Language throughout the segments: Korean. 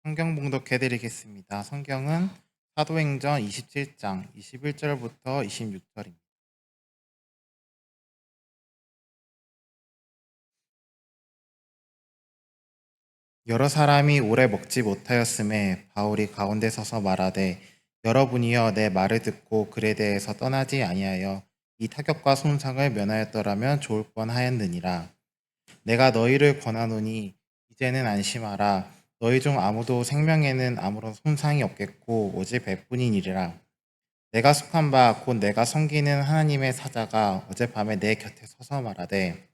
성경 봉독해 드리겠습니다. 성경은 사도행전 27장 21절부터 26절입니다. 여러 사람이 오래 먹지 못하였음에 바울이 가운데 서서 말하되 여러분이여 내 말을 듣고 글에 대해서 떠나지 아니하여 이 타격과 손상을 면하였더라면 좋을 뻔하였느니라. 내가 너희를 권하노니 이제는 안심하라. 너희 중 아무도 생명에는 아무런 손상이 없겠고 오직 배뿐이니라. 내가 속한 바 곧 내가 섬기는 하나님의 사자가 어젯밤에 내 곁에 서서 말하되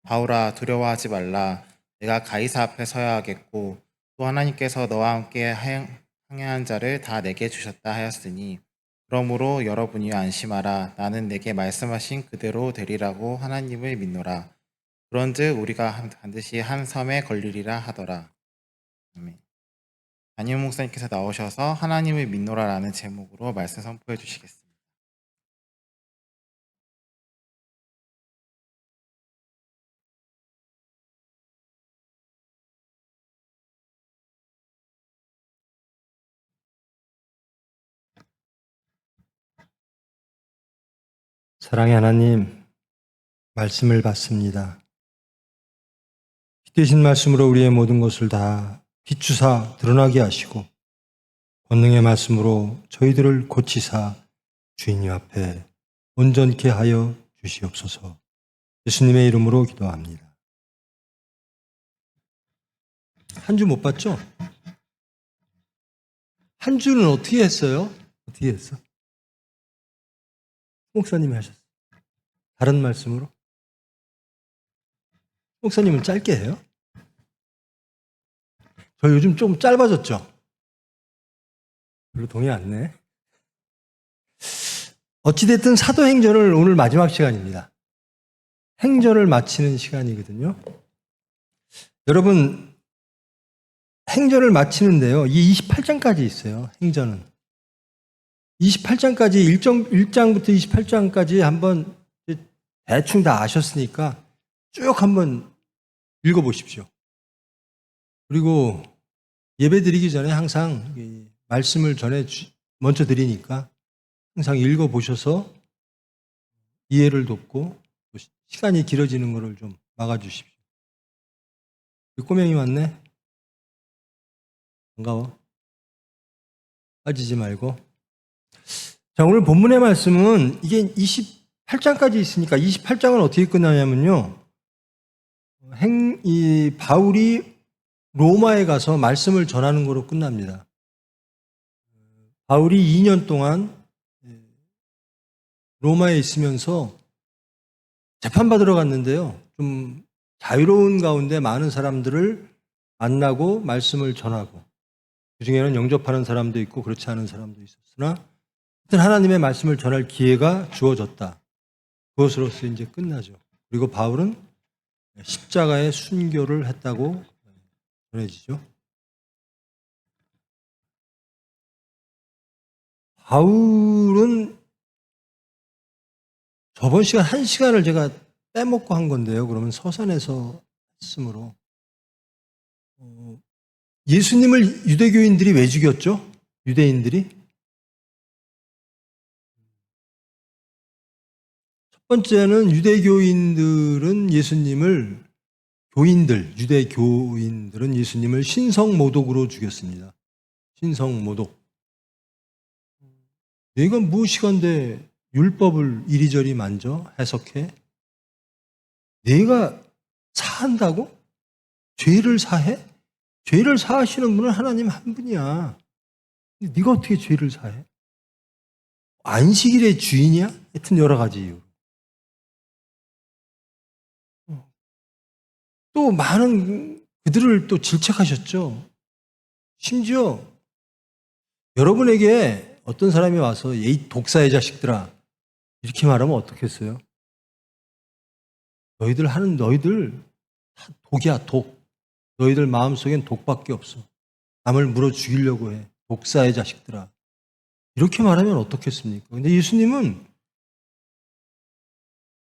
바울아 두려워하지 말라. 내가 가이사 앞에 서야 하겠고 또 하나님께서 너와 함께 항해한 자를 다 내게 주셨다 하였으니 그러므로 여러분이 안심하라. 나는 내게 말씀하신 그대로 되리라고 하나님을 믿노라. 그런즉 우리가 반드시 한 섬에 걸리리라 하더라. 아멘. 담임 목사님께서 나오셔서 하나님을 믿노라라는 제목으로 말씀 선포해 주시겠습니다. 사랑의 하나님, 말씀을 받습니다. 빛되신 말씀으로 우리의 모든 것을 다 비추사 드러나게 하시고 권능의 말씀으로 저희들을 고치사 주님 앞에 온전케 하여 주시옵소서. 예수님의 이름으로 기도합니다. 한 주 못 봤죠? 한 주는 어떻게 했어요? 어떻게 했어? 목사님이 하셨어요. 다른 말씀으로? 목사님은 짧게 해요? 저 요즘 좀 짧아졌죠? 별로 동의 안 내. 어찌됐든 사도행전을 오늘 마지막 시간입니다. 행전을 마치는 시간이거든요. 여러분, 행전을 마치는데요. 이 28장까지 있어요. 행전은. 28장까지 1장부터 28장까지 한번 대충 다 아셨으니까 쭉 한번 읽어보십시오. 그리고 예배 드리기 전에 항상 말씀을 먼저 드리니까 항상 읽어보셔서 이해를 돕고 시간이 길어지는 것을 좀 막아주십시오. 꼬맹이 왔네? 반가워. 빠지지 말고. 자, 오늘 본문의 말씀은 이게 28장까지 있으니까 28장은 어떻게 끝나냐면요. 이 바울이 로마에 가서 말씀을 전하는 거로 끝납니다. 바울이 2년 동안 로마에 있으면서 재판받으러 갔는데요. 좀 자유로운 가운데 많은 사람들을 만나고 말씀을 전하고 그 중에는 영접하는 사람도 있고 그렇지 않은 사람도 있었으나 하나님의 말씀을 전할 기회가 주어졌다. 그것으로서 이제 끝나죠. 그리고 바울은 십자가의 순교를 했다고 전해지죠. 바울은 저번 시간 1시간을 제가 빼먹고 한 건데요. 그러면 서산에서 했으므로 예수님을 유대교인들이 왜 죽였죠? 유대인들이? 첫 번째는 유대교인들은 유대교인들은 예수님을 신성모독으로 죽였습니다. 신성모독. 내가 무엇이건데 율법을 이리저리 만져 해석해? 내가 사한다고? 죄를 사해? 죄를 사하시는 분은 하나님 한 분이야. 네가 어떻게 죄를 사해? 안식일의 주인이야? 하여튼 여러 가지 이유로. 또 많은 그들을 또 질책하셨죠. 심지어 여러분에게 어떤 사람이 와서 이 독사의 자식들아 이렇게 말하면 어떻겠어요? 너희들 다 독이야, 독. 너희들 마음속엔 독밖에 없어. 남을 물어 죽이려고 해. 독사의 자식들아. 이렇게 말하면 어떻겠습니까? 근데 예수님은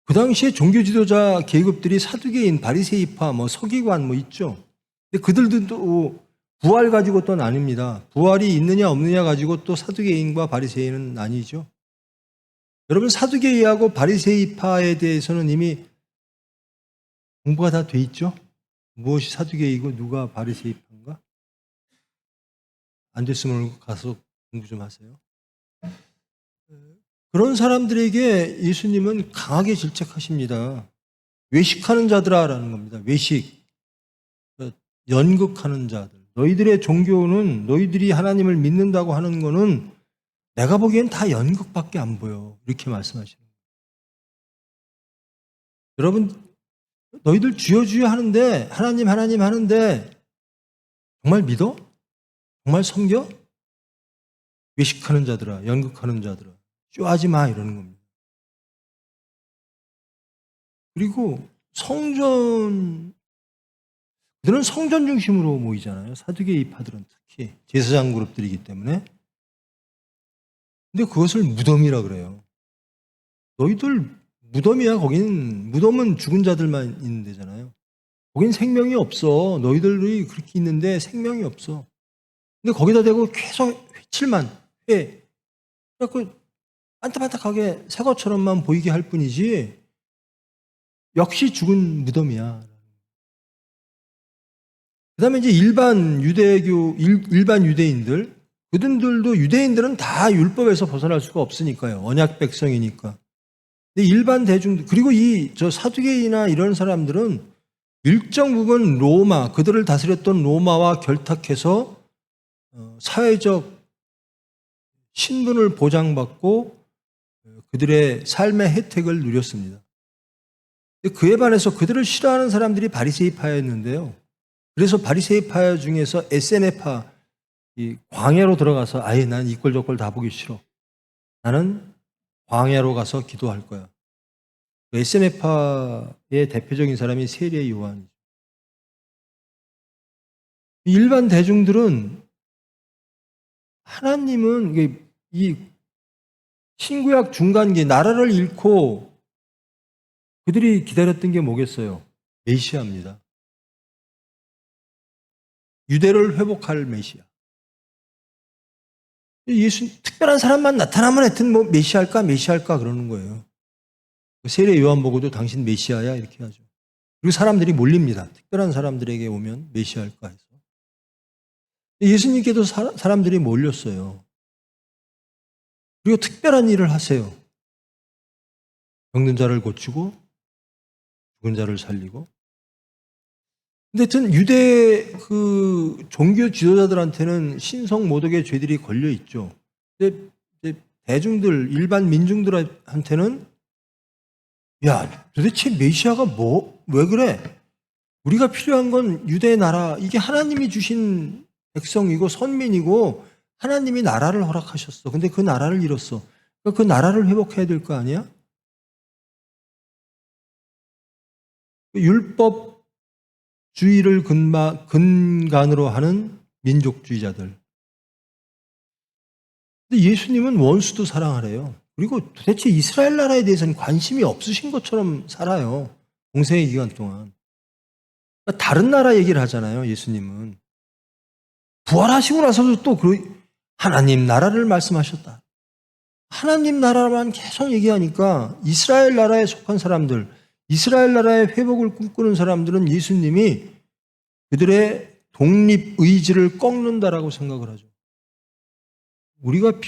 그 당시에 종교 지도자 계급들이 사두개인, 바리새이파, 서기관 있죠. 근데 그들도 부활 가지고 또 나뉩니다. 부활이 있느냐 없느냐 가지고 또 사두개인과 바리새인은 나뉘죠. 여러분, 사두개인하고 바리새이파에 대해서는 이미 공부가 다 돼 있죠. 무엇이 사두개이고 누가 바리새이파인가? 안 됐으면 가서 공부 좀 하세요. 그런 사람들에게 예수님은 강하게 질책하십니다. 외식하는 자들아라는 겁니다. 외식, 연극하는 자들. 너희들의 종교는, 너희들이 하나님을 믿는다고 하는 거는 내가 보기엔 다 연극밖에 안 보여. 이렇게 말씀하시는 거예요. 여러분, 너희들 주여 주여 하는데, 하나님 하나님 하는데 정말 믿어? 정말 섬겨? 외식하는 자들아, 연극하는 자들아, 쇼하지 마, 이러는 겁니다. 그리고 성전, 그들은 성전 중심으로 모이잖아요. 사두개이파들은 특히 제사장 그룹들이기 때문에. 근데 그것을 무덤이라 그래요. 너희들 무덤이야. 거기는, 무덤은 죽은 자들만 있는 데잖아요. 거긴 생명이 없어. 너희들이 그렇게 있는데 생명이 없어. 근데 거기다 대고 계속 회칠만 해. 그래갖고 반짝반짝하게 새 것처럼만 보이게 할 뿐이지 역시 죽은 무덤이야. 그 다음에 이제 일반 유대인들, 그들도 유대인들은 다 율법에서 벗어날 수가 없으니까요. 언약 백성이니까. 근데 일반 대중들, 그리고 저 사두개인이나 이런 사람들은 일정 부분 로마, 그들을 다스렸던 로마와 결탁해서 사회적 신분을 보장받고 그들의 삶의 혜택을 누렸습니다. 그에 반해서 그들을 싫어하는 사람들이 바리새이파였는데요. 그래서 바리새이파 중에서 에세네파, 이 광야로 들어가서 아예 난 이꼴 저꼴 다 보기 싫어. 나는 광야로 가서 기도할 거야. 에세네파의 대표적인 사람이 세례 요한이죠. 일반 대중들은 하나님은 이 신구약 중간기 나라를 잃고 그들이 기다렸던 게 뭐겠어요? 메시아입니다. 유대를 회복할 메시아. 예수 특별한 사람만 나타나면 하여튼 뭐 메시아일까 그러는 거예요. 세례 요한 보고도 당신 메시아야 이렇게 하죠. 그리고 사람들이 몰립니다. 특별한 사람들에게 오면 메시아일까 해서. 예수님께도 사람들이 몰렸어요. 그리고 특별한 일을 하세요. 병든 자를 고치고 죽은 자를 살리고. 근데 하여튼 유대 그 종교 지도자들한테는 신성 모독의 죄들이 걸려 있죠. 근데 대중들, 일반 민중들한테는 야, 도대체 메시아가 왜 그래? 우리가 필요한 건 유대 나라, 이게 하나님이 주신 백성이고 선민이고 하나님이 나라를 허락하셨어. 근데 그 나라를 잃었어. 그 나라를 회복해야 될 거 아니야? 율법주의를 근간으로 하는 민족주의자들. 근데 예수님은 원수도 사랑하래요. 그리고 도대체 이스라엘 나라에 대해서는 관심이 없으신 것처럼 살아요. 공생의 기간 동안. 그러니까 다른 나라 얘기를 하잖아요, 예수님은. 부활하시고 나서도 또 하나님 나라를 말씀하셨다. 하나님 나라만 계속 얘기하니까 이스라엘 나라에 속한 사람들, 이스라엘 나라의 회복을 꿈꾸는 사람들은 예수님이 그들의 독립의지를 꺾는다라고 생각을 하죠.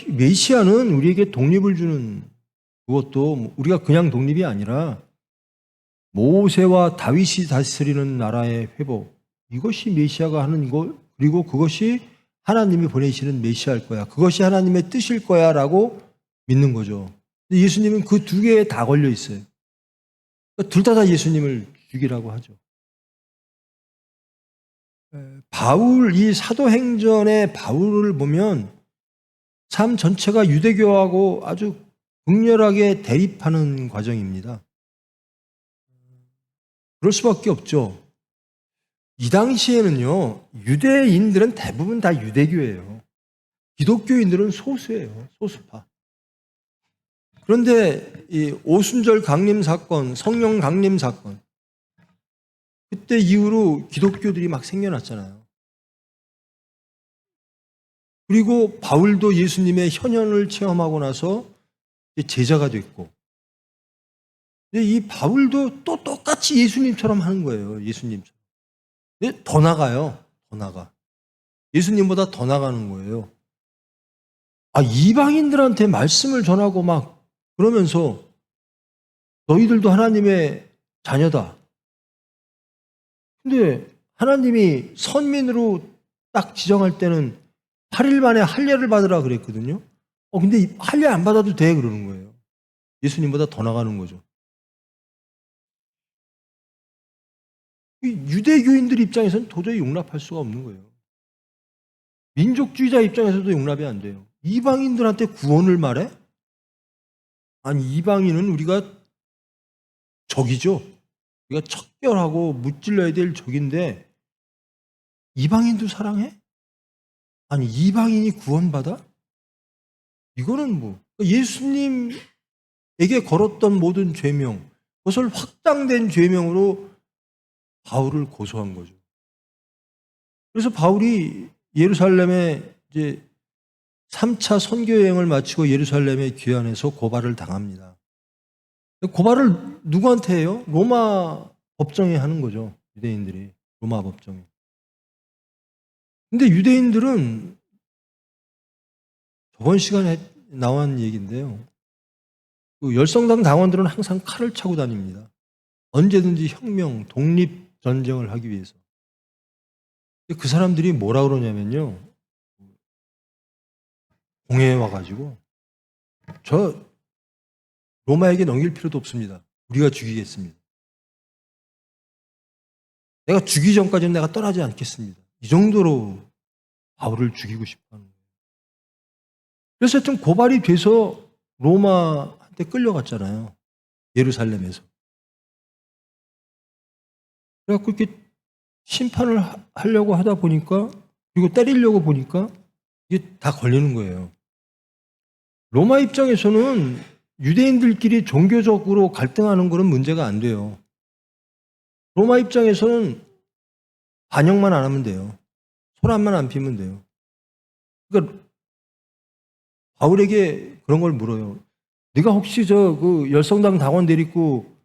메시아는 우리에게 독립을 주는, 그것도 우리가 그냥 독립이 아니라 모세와 다윗이 다스리는 나라의 회복, 이것이 메시아가 하는 것, 그리고 그것이 하나님이 보내시는 메시아일 거야. 그것이 하나님의 뜻일 거야 라고 믿는 거죠. 예수님은 그 두 개에 다 걸려 있어요. 둘 다 예수님을 죽이라고 하죠. 이 사도행전의 바울을 보면 삶 전체가 유대교하고 아주 극렬하게 대립하는 과정입니다. 그럴 수밖에 없죠. 이 당시에는요, 유대인들은 대부분 다 유대교예요. 기독교인들은 소수예요, 소수파. 그런데 이 오순절 강림 사건, 성령 강림 사건, 그때 이후로 기독교들이 막 생겨났잖아요. 그리고 바울도 예수님의 현현을 체험하고 나서 이제 제자가 됐고, 근데 이 바울도 또 똑같이 예수님처럼 하는 거예요. 예수님처럼. 근데 더 나가요. 더 나가. 예수님보다 더 나가는 거예요. 이방인들한테 말씀을 전하고 막 그러면서 너희들도 하나님의 자녀다. 근데 하나님이 선민으로 딱 지정할 때는 8일 만에 할례를 받으라 그랬거든요. 근데 할례 안 받아도 돼 그러는 거예요. 예수님보다 더 나가는 거죠. 이 유대교인들 입장에서는 도저히 용납할 수가 없는 거예요. 민족주의자 입장에서도 용납이 안 돼요. 이방인들한테 구원을 말해? 아니, 이방인은 우리가 적이죠. 우리가 척결하고 무찔러야 될 적인데 이방인도 사랑해? 아니, 이방인이 구원받아? 이거는 뭐 예수님에게 걸었던 모든 죄명, 그것을 확장된 죄명으로 바울을 고소한 거죠. 그래서 바울이 예루살렘에 이제 3차 선교 여행을 마치고 예루살렘에 귀환해서 고발을 당합니다. 고발을 누구한테 해요? 로마 법정에 하는 거죠. 유대인들이. 로마 법정에. 근데 유대인들은 저번 시간에 나온 얘기인데요. 그 열성당 당원들은 항상 칼을 차고 다닙니다. 언제든지 혁명, 독립전쟁을 하기 위해서. 그 사람들이 뭐라 그러냐면요. 공회에 와가지고 저 로마에게 넘길 필요도 없습니다. 우리가 죽이겠습니다. 내가 죽이기 전까지는 내가 떠나지 않겠습니다. 이 정도로 바울을 죽이고 싶어하는 거예요. 그래서 하여튼 고발이 돼서 로마한테 끌려갔잖아요. 예루살렘에서. 그래갖고 이렇게 심판을 하려고 하다 보니까, 그리고 때리려고 보니까 이게 다 걸리는 거예요. 로마 입장에서는 유대인들끼리 종교적으로 갈등하는 거는 문제가 안 돼요. 로마 입장에서는 반역만 안 하면 돼요. 소란만 안 피면 돼요. 그러니까 바울에게 그런 걸 물어요. 네가 혹시 그 열성당 당원 데리고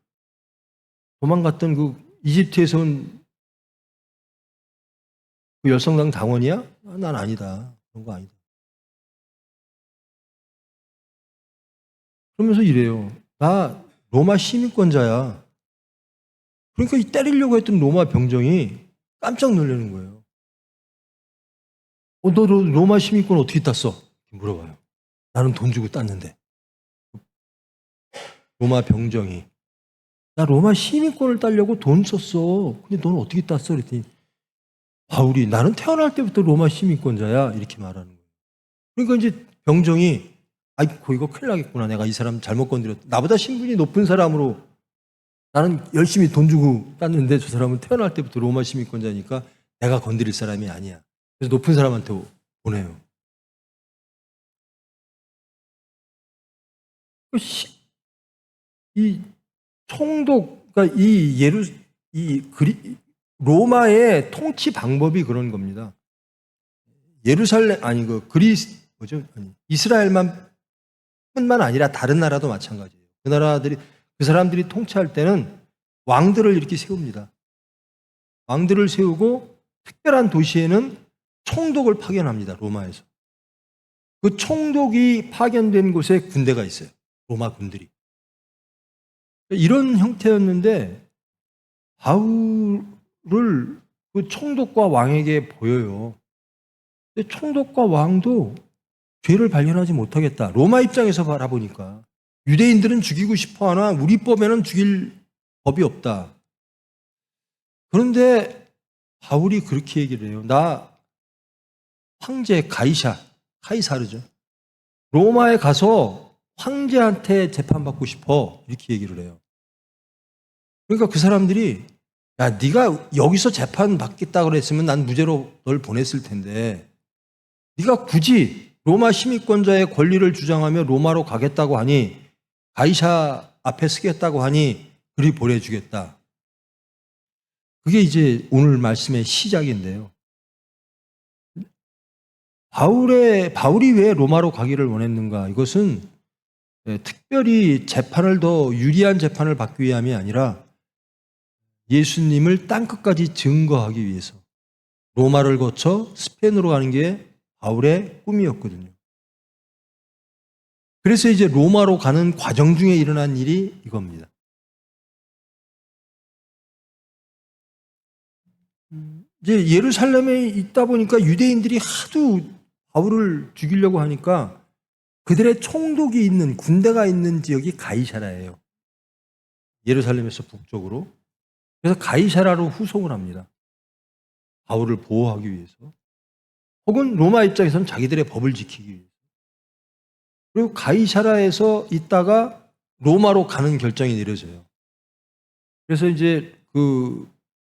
도망갔던 그 이집트에서 온 그 열성당 당원이야? 난 아니다. 그런 거 아니다. 그러면서 이래요. 나 로마 시민권자야. 그러니까 이 때리려고 했던 로마 병정이 깜짝 놀라는 거예요. 너 로마 시민권 어떻게 땄어? 물어봐요. 나는 돈 주고 땄는데. 로마 병정이. 나 로마 시민권을 따려고 돈 썼어. 근데 넌 어떻게 땄어? 그랬더니 바울이 나는 태어날 때부터 로마 시민권자야. 이렇게 말하는 거예요. 그러니까 이제 병정이 아이고 이거 큰일 나겠구나. 내가 이 사람 잘못 건드렸다. 나보다 신분이 높은 사람으로 나는 열심히 돈 주고 땄는데 저 사람은 태어날 때부터 로마 시민권자니까 내가 건드릴 사람이 아니야. 그래서 높은 사람한테 보내요. 이 총독, 그러니까 로마의 통치 방법이 그런 겁니다. 예루살렘 이스라엘만 뿐만 아니라 다른 나라도 마찬가지예요. 그 사람들이 통치할 때는 왕들을 이렇게 세웁니다. 왕들을 세우고 특별한 도시에는 총독을 파견합니다. 로마에서. 그 총독이 파견된 곳에 군대가 있어요. 로마 군들이. 이런 형태였는데 바울을 그 총독과 왕에게 보여요. 근데 총독과 왕도 죄를 발견하지 못하겠다. 로마 입장에서 바라보니까 유대인들은 죽이고 싶어하나 우리 법에는 죽일 법이 없다. 그런데 바울이 그렇게 얘기를 해요. 나 황제 카이사르죠. 로마에 가서 황제한테 재판받고 싶어. 이렇게 얘기를 해요. 그러니까 그 사람들이 야, 네가 여기서 재판 받겠다 그랬으면 난 무죄로 널 보냈을 텐데 네가 굳이 로마 시민권자의 권리를 주장하며 로마로 가겠다고 하니 가이사 앞에 서겠다고 하니 그리 보내주겠다. 그게 이제 오늘 말씀의 시작인데요. 바울이 왜 로마로 가기를 원했는가? 이것은 특별히 재판을 더 유리한 재판을 받기 위함이 아니라 예수님을 땅끝까지 증거하기 위해서 로마를 거쳐 스페인으로 가는 게 바울의 꿈이었거든요. 그래서 이제 로마로 가는 과정 중에 일어난 일이 이겁니다. 이제 예루살렘에 있다 보니까 유대인들이 하도 바울을 죽이려고 하니까 그들의 총독이 있는 군대가 있는 지역이 가이사라예요. 예루살렘에서 북쪽으로. 그래서 가이사라로 후송을 합니다. 바울을 보호하기 위해서. 혹은 로마 입장에서는 자기들의 법을 지키기 위해서. 그리고 가이사라에서 있다가 로마로 가는 결정이 내려져요. 그래서 이제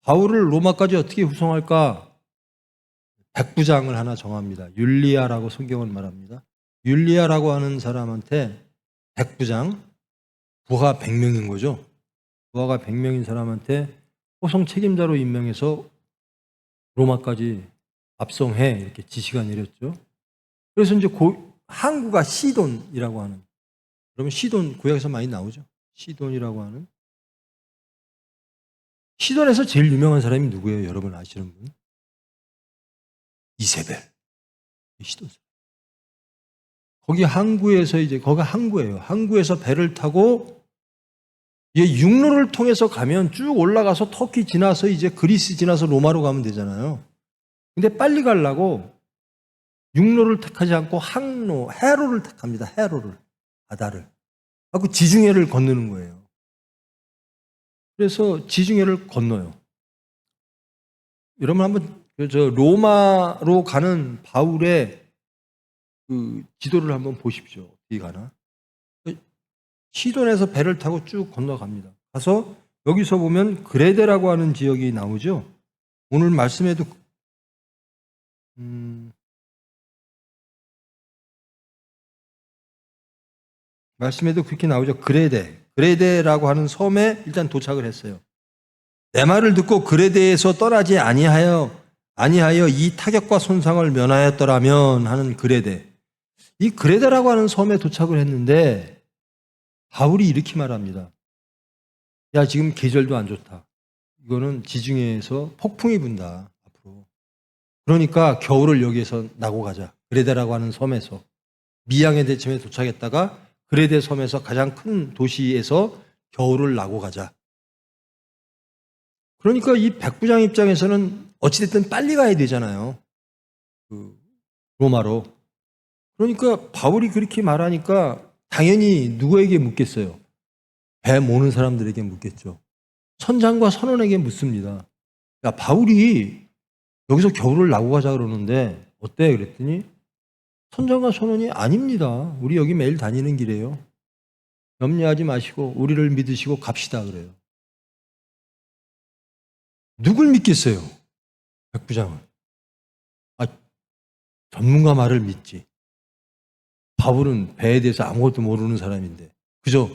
바울을 로마까지 어떻게 후송할까? 백부장을 하나 정합니다. 율리아라고 성경은 말합니다. 율리아라고 하는 사람한테 백부장, 부하 100명인 거죠. 부하가 100명인 사람한테 호송 책임자로 임명해서 로마까지 압송해 이렇게 지시가 내렸죠. 그래서 이제 항구가 시돈이라고 하는, 그러면 시돈 구약에서 많이 나오죠. 시돈이라고 하는. 시돈에서 제일 유명한 사람이 누구예요? 여러분 아시는 분? 이세벨. 시돈. 거기 항구에서 거기가 항구예요. 항구에서 배를 타고 육로를 통해서 가면 쭉 올라가서 터키 지나서 이제 그리스 지나서 로마로 가면 되잖아요. 근데 빨리 가려고 육로를 택하지 않고 항로, 해로를 택합니다. 해로를, 바다를. 하고 지중해를 건너는 거예요. 그래서 지중해를 건너요. 여러분 한번 로마로 가는 바울의 지도를 한번 보십시오. 어떻게 가나? 시돈에서 배를 타고 쭉 건너갑니다. 가서 여기서 보면 그레데라고 하는 지역이 나오죠. 오늘 말씀에도 그렇게 나오죠. 그레데라고 하는 섬에 일단 도착을 했어요. 내 말을 듣고 그레데에서 떠나지 아니하여 이 타격과 손상을 면하였더라면 하는 그레데. 이 그레데라고 하는 섬에 도착을 했는데 바울이 이렇게 말합니다. 야, 지금 계절도 안 좋다. 이거는 지중해에서 폭풍이 분다. 앞으로. 그러니까 겨울을 여기에서 나고 가자. 그레데라고 하는 섬에서. 미양의 대쯤에 도착했다가 그레데 섬에서 가장 큰 도시에서 겨울을 나고 가자. 그러니까 이 백부장 입장에서는 어찌됐든 빨리 가야 되잖아요. 로마로. 그러니까 바울이 그렇게 말하니까 당연히 누구에게 묻겠어요? 배 모는 사람들에게 묻겠죠. 선장과 선원에게 묻습니다. 야, 바울이 여기서 겨울을 나고 가자 그러는데 어때? 그랬더니 선장과 선원이 아닙니다. 우리 여기 매일 다니는 길이에요. 염려하지 마시고 우리를 믿으시고 갑시다 그래요. 누굴 믿겠어요? 백부장은. 전문가 말을 믿지. 바울은 배에 대해서 아무것도 모르는 사람인데, 그죠?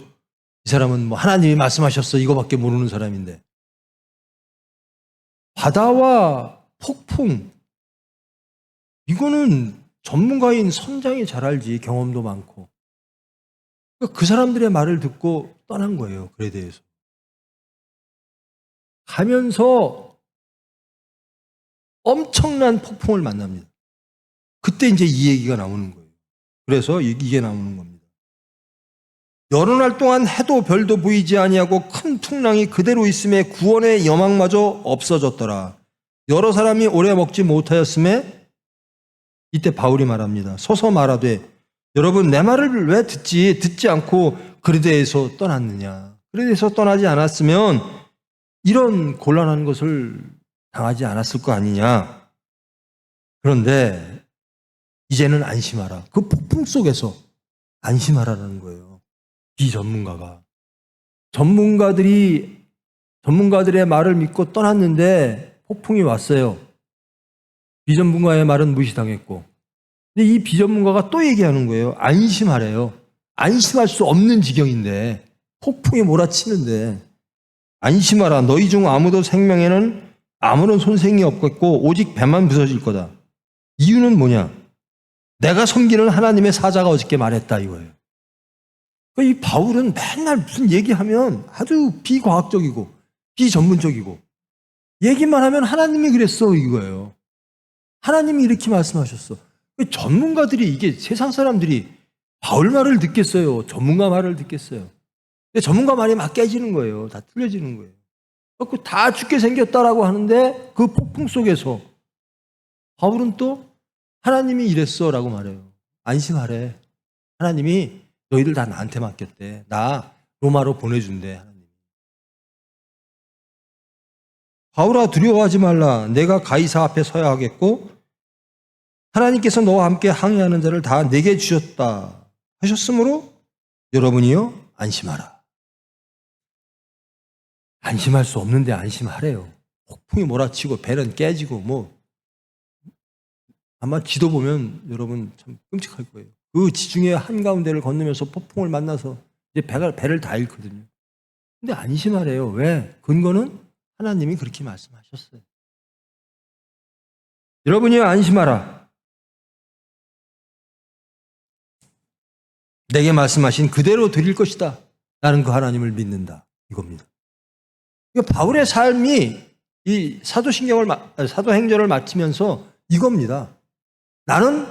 이 사람은 뭐 하나님이 말씀하셨어 이거밖에 모르는 사람인데, 바다와 폭풍, 이거는 전문가인 선장이 잘 알지. 경험도 많고. 그 사람들의 말을 듣고 떠난 거예요. 그에 대해서 가면서 엄청난 폭풍을 만납니다. 그때 이제 이 얘기가 나오는 거예요. 그래서 이게 나오는 겁니다. 여러 날 동안 해도 별도 보이지 아니하고 큰 풍랑이 그대로 있음에 구원의 여망마저 없어졌더라. 여러 사람이 오래 먹지 못하였음에 이때 바울이 말합니다. 서서 말하되 여러분 내 말을 왜 듣지 않고 그레데에서 떠났느냐. 그레데에서 떠나지 않았으면 이런 곤란한 것을 당하지 않았을 거 아니냐. 그런데 이제는 안심하라. 그 폭풍 속에서 안심하라는 거예요. 비전문가가. 전문가들의 말을 믿고 떠났는데 폭풍이 왔어요. 비전문가의 말은 무시당했고. 근데 이 비전문가가 또 얘기하는 거예요. 안심하래요. 안심할 수 없는 지경인데, 폭풍이 몰아치는데, 안심하라. 너희 중 아무도 생명에는 아무런 손생이 없겠고 오직 배만 부서질 거다. 이유는 뭐냐? 내가 섬기는 하나님의 사자가 어저께 말했다 이거예요. 이 바울은 맨날 무슨 얘기하면 아주 비과학적이고 비전문적이고 얘기만 하면 하나님이 그랬어 이거예요. 하나님이 이렇게 말씀하셨어. 전문가들이 이게 세상 사람들이 바울 말을 듣겠어요? 전문가 말을 듣겠어요? 근데 전문가 말이 막 깨지는 거예요. 다 틀려지는 거예요. 다 죽게 생겼다라고 하는데 그 폭풍 속에서 바울은 또 하나님이 이랬어라고 말해요. 안심하래. 하나님이 너희들 다 나한테 맡겼대. 나 로마로 보내준대. 하나님. 바울아 두려워하지 말라. 내가 가이사 앞에 서야 하겠고 하나님께서 너와 함께 항해하는 자를 다 내게 주셨다 하셨으므로 여러분이요 안심하라. 안심할 수 없는데 안심하래요. 폭풍이 몰아치고 배는 깨지고 아마 지도 보면 여러분 참 끔찍할 거예요. 그 지중해 한가운데를 건너면서 폭풍을 만나서 이제 배를 다 잃거든요. 근데 안심하래요. 왜? 근거는 하나님이 그렇게 말씀하셨어요. 여러분이요 안심하라. 내게 말씀하신 그대로 드릴 것이다. 나는 그 하나님을 믿는다. 이겁니다. 그러니까 바울의 삶이 이 사도행전을 마치면서 이겁니다. 나는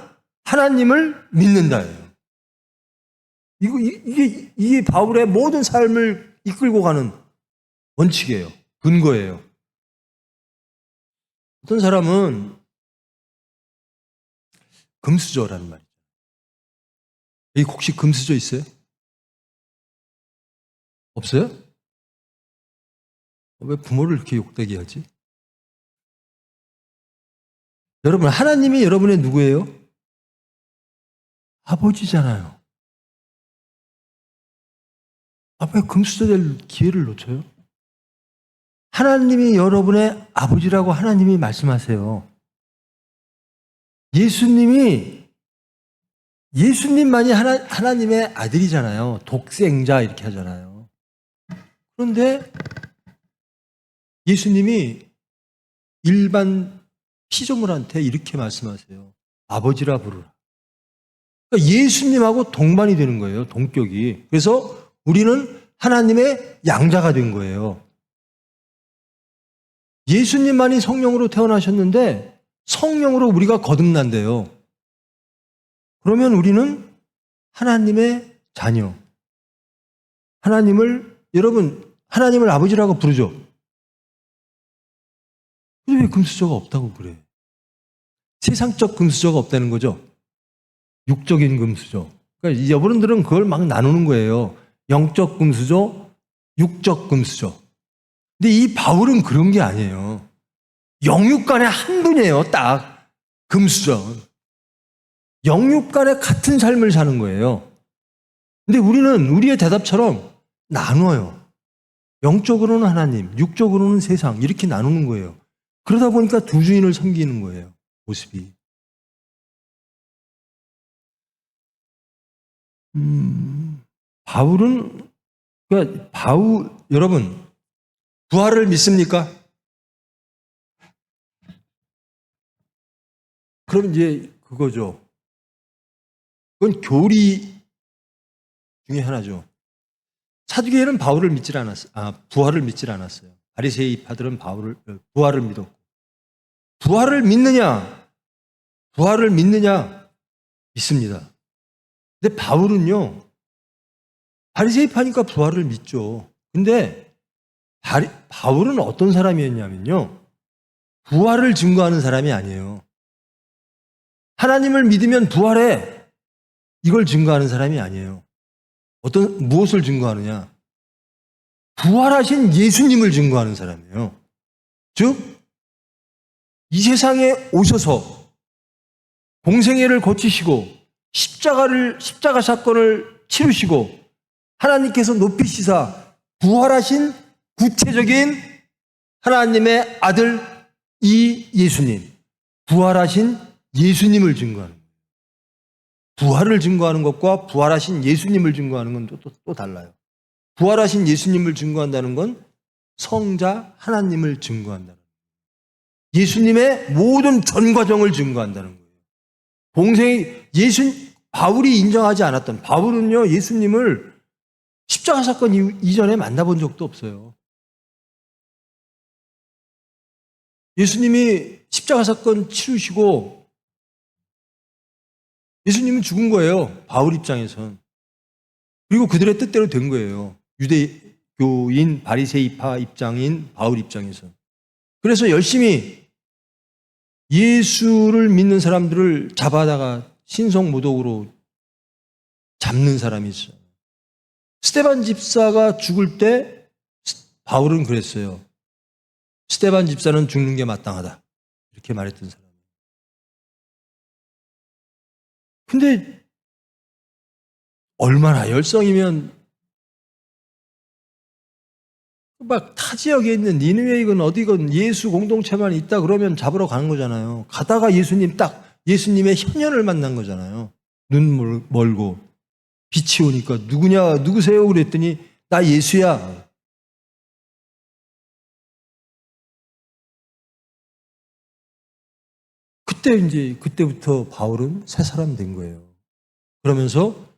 하나님을 믿는다예요. 이게 바울의 모든 삶을 이끌고 가는 원칙이에요. 근거예요. 어떤 사람은 금수저라는 말이죠. 여기 혹시 금수저 있어요? 없어요? 왜 부모를 이렇게 욕되게 하지? 여러분, 하나님이 여러분의 누구예요? 아버지잖아요. 왜 금수저 될 기회를 놓쳐요? 하나님이 여러분의 아버지라고 하나님이 말씀하세요. 예수님만이 하나님의 아들이잖아요. 독생자 이렇게 하잖아요. 그런데 예수님이 일반 피조물한테 이렇게 말씀하세요. 아버지라 부르라. 그러니까 예수님하고 동반이 되는 거예요. 동격이. 그래서 우리는 하나님의 양자가 된 거예요. 예수님만이 성령으로 태어나셨는데 성령으로 우리가 거듭난대요. 그러면 우리는 하나님의 자녀. 여러분, 하나님을 아버지라고 부르죠. 근데 왜 금수저가 없다고 그래? 세상적 금수저가 없다는 거죠. 육적인 금수저. 그러니까 여러분들은 그걸 막 나누는 거예요. 영적 금수저, 육적 금수저. 근데 이 바울은 그런 게 아니에요. 영육 간에 한 분이에요. 딱 금수저. 영육 간에 같은 삶을 사는 거예요. 근데 우리는 우리의 대답처럼 나눠요. 영적으로는 하나님, 육적으로는 세상 이렇게 나누는 거예요. 그러다 보니까 두 주인을 섬기는 거예요. 모습이. 여러분, 부활을 믿습니까? 그럼 이제 그거죠. 그건 교리 중에 하나죠. 사두개인은 부활을 믿질 않았어요. 바리새이파들은 부활을 믿었고. 부활을 믿느냐? 믿습니다. 근데 바울은요, 바리새이파니까 부활을 믿죠. 근데 바울은 어떤 사람이었냐면요, 부활을 증거하는 사람이 아니에요. 하나님을 믿으면 부활해. 이걸 증거하는 사람이 아니에요. 무엇을 증거하느냐? 부활하신 예수님을 증거하는 사람이에요. 즉, 이 세상에 오셔서 공생애를 거치시고 십자가 사건을 치르시고 하나님께서 높이시사 부활하신 구체적인 하나님의 아들 이 예수님, 부활하신 예수님을 증거하는 거예요. 부활을 증거하는 것과 부활하신 예수님을 증거하는 건 또 달라요. 부활하신 예수님을 증거한다는 건 성자 하나님을 증거한다는 거예요. 예수님의 모든 전 과정을 증거한다는 거예요. 바울이 인정하지 않았던, 바울은요, 예수님을 십자가 사건 이전에 만나본 적도 없어요. 예수님이 십자가 사건 치르시고 예수님은 죽은 거예요. 바울 입장에선. 그리고 그들의 뜻대로 된 거예요. 유대교인 바리새이파 입장인 바울 입장에선. 그래서 열심히 예수를 믿는 사람들을 잡아다가 신성모독으로 잡는 사람이 있어요. 스데반 집사가 죽을 때 바울은 그랬어요. 스데반 집사는 죽는 게 마땅하다. 이렇게 말했던 사람이에요. 근데 얼마나 열성이면 막 타 지역에 있는 니느웨이건 어디건 예수 공동체만 있다 그러면 잡으러 가는 거잖아요. 가다가 예수님의 현현을 만난 거잖아요. 눈 멀고 빛이 오니까 누구세요? 그랬더니 나 예수야. 그때부터 바울은 새 사람 된 거예요. 그러면서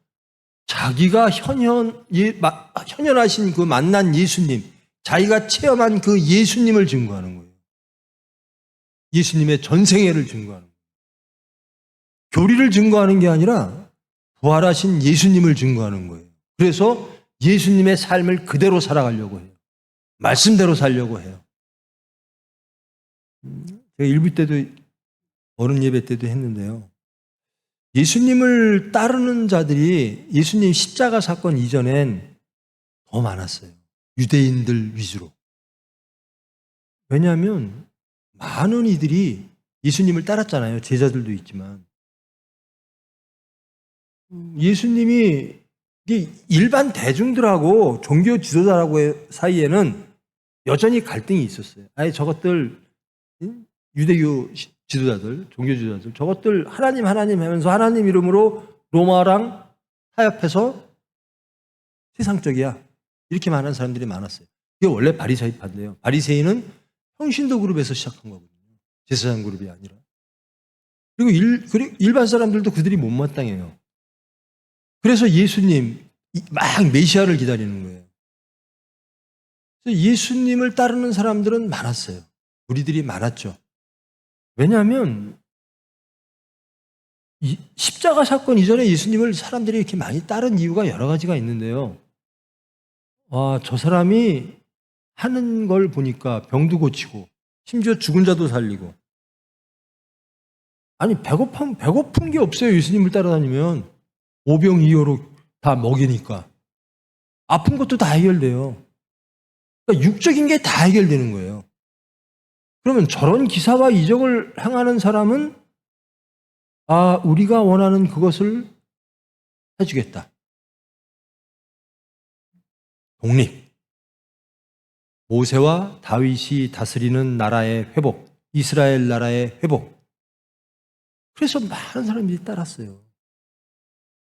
자기가 현현하신 그 만난 예수님, 자기가 체험한 그 예수님을 증거하는 거예요. 예수님의 전생애를 증거하는 거예요. 교리를 증거하는 게 아니라 부활하신 예수님을 증거하는 거예요. 그래서 예수님의 삶을 그대로 살아가려고 해요. 말씀대로 살려고 해요. 제가 일부 때도 어른 예배 때도 했는데요. 예수님을 따르는 자들이 예수님 십자가 사건 이전엔 더 많았어요. 유대인들 위주로. 왜냐하면 많은 이들이 예수님을 따랐잖아요. 제자들도 있지만. 예수님이 일반 대중들하고 종교 지도자라고 사이에는 여전히 갈등이 있었어요. 아예 저것들 유대교 지도자들, 종교 지도자들 저것들 하나님 하면서 하나님 이름으로 로마랑 타협해서 세상적이야. 이렇게 말하는 사람들이 많았어요. 이게 원래 바리새이파인데요. 바리새인은 평신도 그룹에서 시작한 거거든요. 제사장 그룹이 아니라. 그리고 일반 사람들도 그들이 못마땅해요. 그래서 예수님 막 메시아를 기다리는 거예요. 그래서 예수님을 따르는 사람들은 많았어요. 우리들이 많았죠. 왜냐하면 십자가 사건 이전에 예수님을 사람들이 이렇게 많이 따른 이유가 여러 가지가 있는데요. 저 사람이 하는 걸 보니까 병도 고치고 심지어 죽은 자도 살리고. 아니 배고픈 게 없어요. 예수님을 따라다니면 오병이어로 다 먹이니까. 아픈 것도 다 해결돼요. 그러니까 육적인 게 다 해결되는 거예요. 그러면 저런 기사와 이적을 행하는 사람은 우리가 원하는 그것을 해주겠다. 독립. 모세와 다윗이 다스리는 나라의 회복. 이스라엘 나라의 회복. 그래서 많은 사람들이 따랐어요.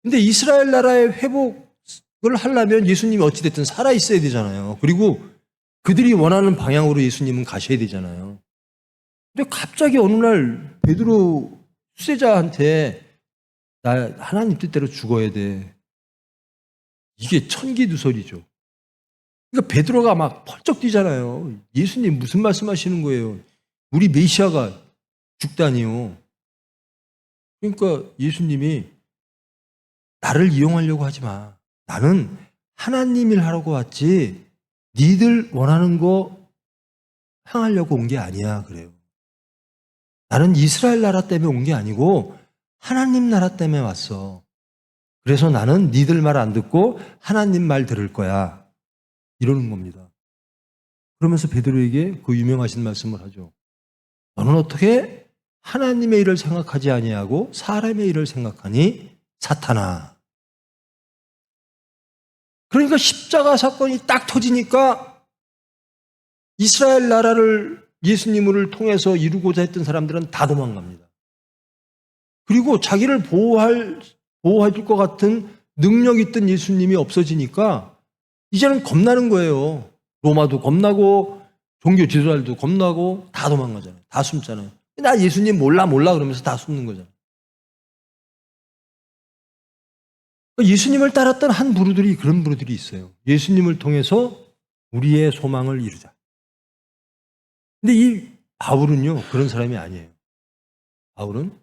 근데 이스라엘 나라의 회복을 하려면 예수님이 어찌됐든 살아있어야 되잖아요. 그리고 그들이 원하는 방향으로 예수님은 가셔야 되잖아요. 근데 갑자기 어느 날 베드로 수제자한테 나 하나님 뜻대로 죽어야 돼. 이게 천기두설이죠. 그러니까 베드로가 막 펄쩍 뛰잖아요. 예수님 무슨 말씀하시는 거예요? 우리 메시아가 죽다니요. 그러니까 예수님이 나를 이용하려고 하지 마. 나는 하나님 일 하려고 왔지 니들 원하는 거 행하려고 온 게 아니야. 그래요. 나는 이스라엘 나라 때문에 온 게 아니고 하나님 나라 때문에 왔어. 그래서 나는 니들 말 안 듣고 하나님 말 들을 거야. 이러는 겁니다. 그러면서 베드로에게 그 유명하신 말씀을 하죠. 너는 어떻게 하나님의 일을 생각하지 아니하고 사람의 일을 생각하니? 사탄아. 그러니까 십자가 사건이 딱 터지니까 이스라엘 나라를 예수님을 통해서 이루고자 했던 사람들은 다 도망갑니다. 그리고 자기를 보호해줄 것 같은 능력 있던 예수님이 없어지니까 이제는 겁나는 거예요. 로마도 겁나고 종교 지도자들도 겁나고 다 도망가잖아요. 다 숨잖아요. 나 예수님 몰라 그러면서 다 숨는 거잖아요. 예수님을 따랐던 한 부류들이 그런 부류들이 있어요. 예수님을 통해서 우리의 소망을 이루자. 근데 이 바울은요, 그런 사람이 아니에요. 바울은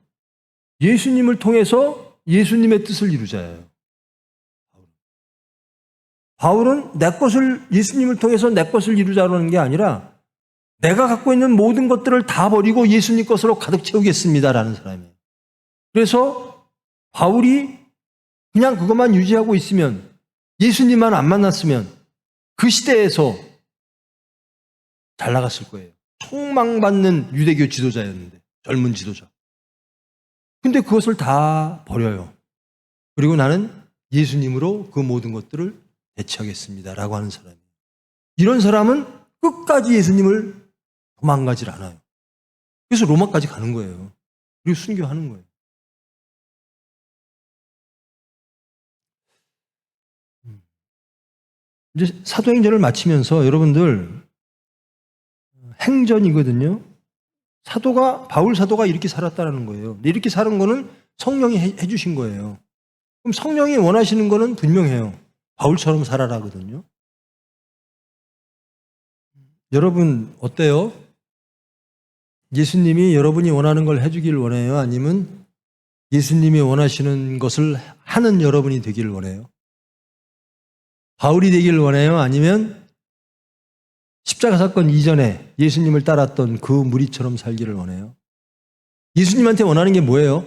예수님을 통해서 예수님의 뜻을 이루자예요. 바울은 내 것을, 예수님을 통해서 내 것을 이루자라는 게 아니라 내가 갖고 있는 모든 것들을 다 버리고 예수님 것으로 가득 채우겠습니다라는 사람이에요. 그래서 바울이 그냥 그것만 유지하고 있으면, 예수님만 안 만났으면 그 시대에서 잘 나갔을 거예요. 총망받는 유대교 지도자였는데, 젊은 지도자. 근데 그것을 다 버려요. 그리고 나는 예수님으로 그 모든 것들을 대체하겠습니다라고 하는 사람이에요. 이런 사람은 끝까지 예수님을 도망가질 않아요. 그래서 로마까지 가는 거예요. 그리고 순교하는 거예요. 이제 사도행전을 마치면서 여러분들 행전이거든요. 바울 사도가 이렇게 살았다는 거예요. 이렇게 사는 거는 성령이 해주신 거예요. 그럼 성령이 원하시는 거는 분명해요. 바울처럼 살아라거든요. 여러분 어때요? 예수님이 여러분이 원하는 걸 해주길 원해요? 아니면 예수님이 원하시는 것을 하는 여러분이 되길 원해요? 바울이 되길 원해요? 아니면 십자가 사건 이전에 예수님을 따랐던 그 무리처럼 살기를 원해요? 예수님한테 원하는 게 뭐예요?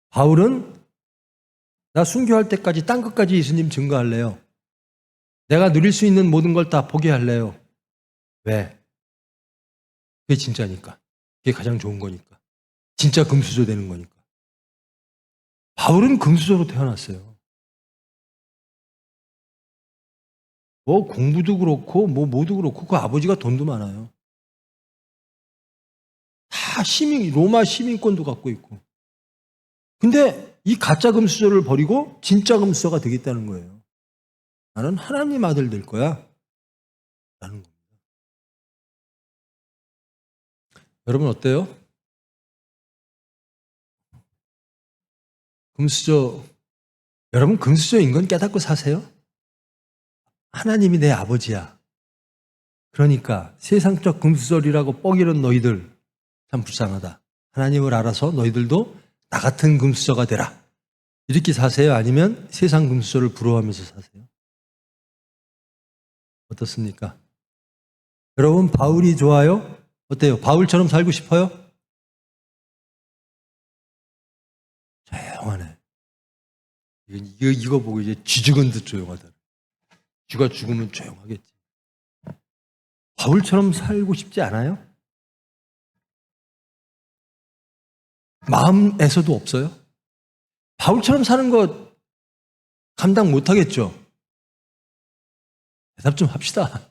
바울은 나 순교할 때까지 땅 끝까지 예수님 증거할래요. 내가 누릴 수 있는 모든 걸 다 포기할래요. 왜? 그게 진짜니까. 그게 가장 좋은 거니까. 진짜 금수저 되는 거니까. 바울은 금수저로 태어났어요. 뭐 공부도 그렇고 뭐 뭐도 그렇고 그 아버지가 돈도 많아요. 다 로마 시민권도 갖고 있고. 근데 이 가짜 금수저를 버리고 진짜 금수저가 되겠다는 거예요. 나는 하나님 아들 될 거야. 라는 겁니다. 여러분 어때요? 여러분 금수저인 건 깨닫고 사세요? 하나님이 내 아버지야. 그러니까 세상적 금수저리라고 뻐기는 너희들 참 불쌍하다. 하나님을 알아서 너희들도 나 같은 금수저가 되라. 이렇게 사세요? 아니면 세상 금수저를 부러워하면서 사세요? 어떻습니까? 여러분 바울이 좋아요? 어때요? 바울처럼 살고 싶어요? 조용하네. 이거 보고 이제 쥐 죽은 듯 조용하다. 쥐가 죽으면 조용하겠지. 바울처럼 살고 싶지 않아요? 마음에서도 없어요? 바울처럼 사는 거 감당 못 하겠죠? 대답 좀 합시다.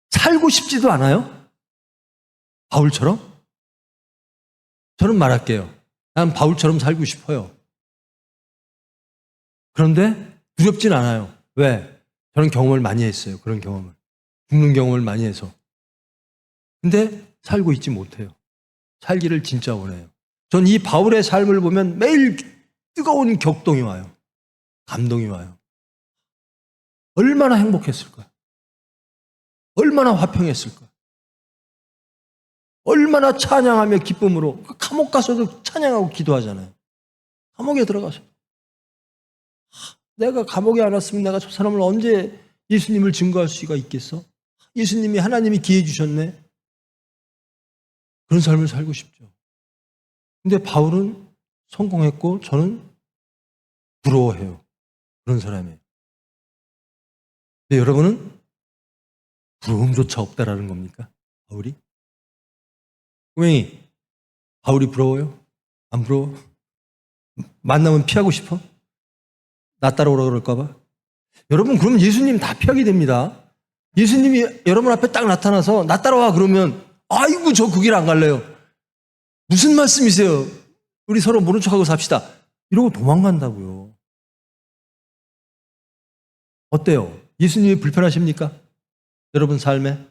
살고 싶지도 않아요? 바울처럼? 저는 말할게요. 난 바울처럼 살고 싶어요. 그런데 두렵진 않아요. 왜? 저는 경험을 많이 했어요. 그런 경험을. 죽는 경험을 많이 해서. 근데 살고 있지 못해요. 살기를 진짜 원해요. 전 이 바울의 삶을 보면 매일 뜨거운 격동이 와요. 감동이 와요. 얼마나 행복했을까? 얼마나 화평했을까? 얼마나 찬양하며 기쁨으로 감옥 가서도 찬양하고 기도하잖아요. 감옥에 들어가서 내가 감옥에 안 왔으면 내가 저 사람을 언제 예수님을 증거할 수가 있겠어? 예수님이 하나님이 기회 주셨네. 그런 삶을 살고 싶죠. 근데 바울은 성공했고 저는 부러워해요. 그런 사람이에요. 근데 여러분은 부러움조차 없다라는 겁니까? 바울이? 꼬맹이, 바울이 부러워요? 안 부러워? 만나면 피하고 싶어? 나 따라오라 그럴까 봐? 여러분 그러면 예수님 다 피하게 됩니다. 예수님이 여러분 앞에 딱 나타나서 나 따라와 그러면 아이고 저 그 길 안 갈래요. 무슨 말씀이세요? 우리 서로 모른 척하고 삽시다. 이러고 도망간다고요. 어때요? 예수님이 불편하십니까? 여러분 삶에?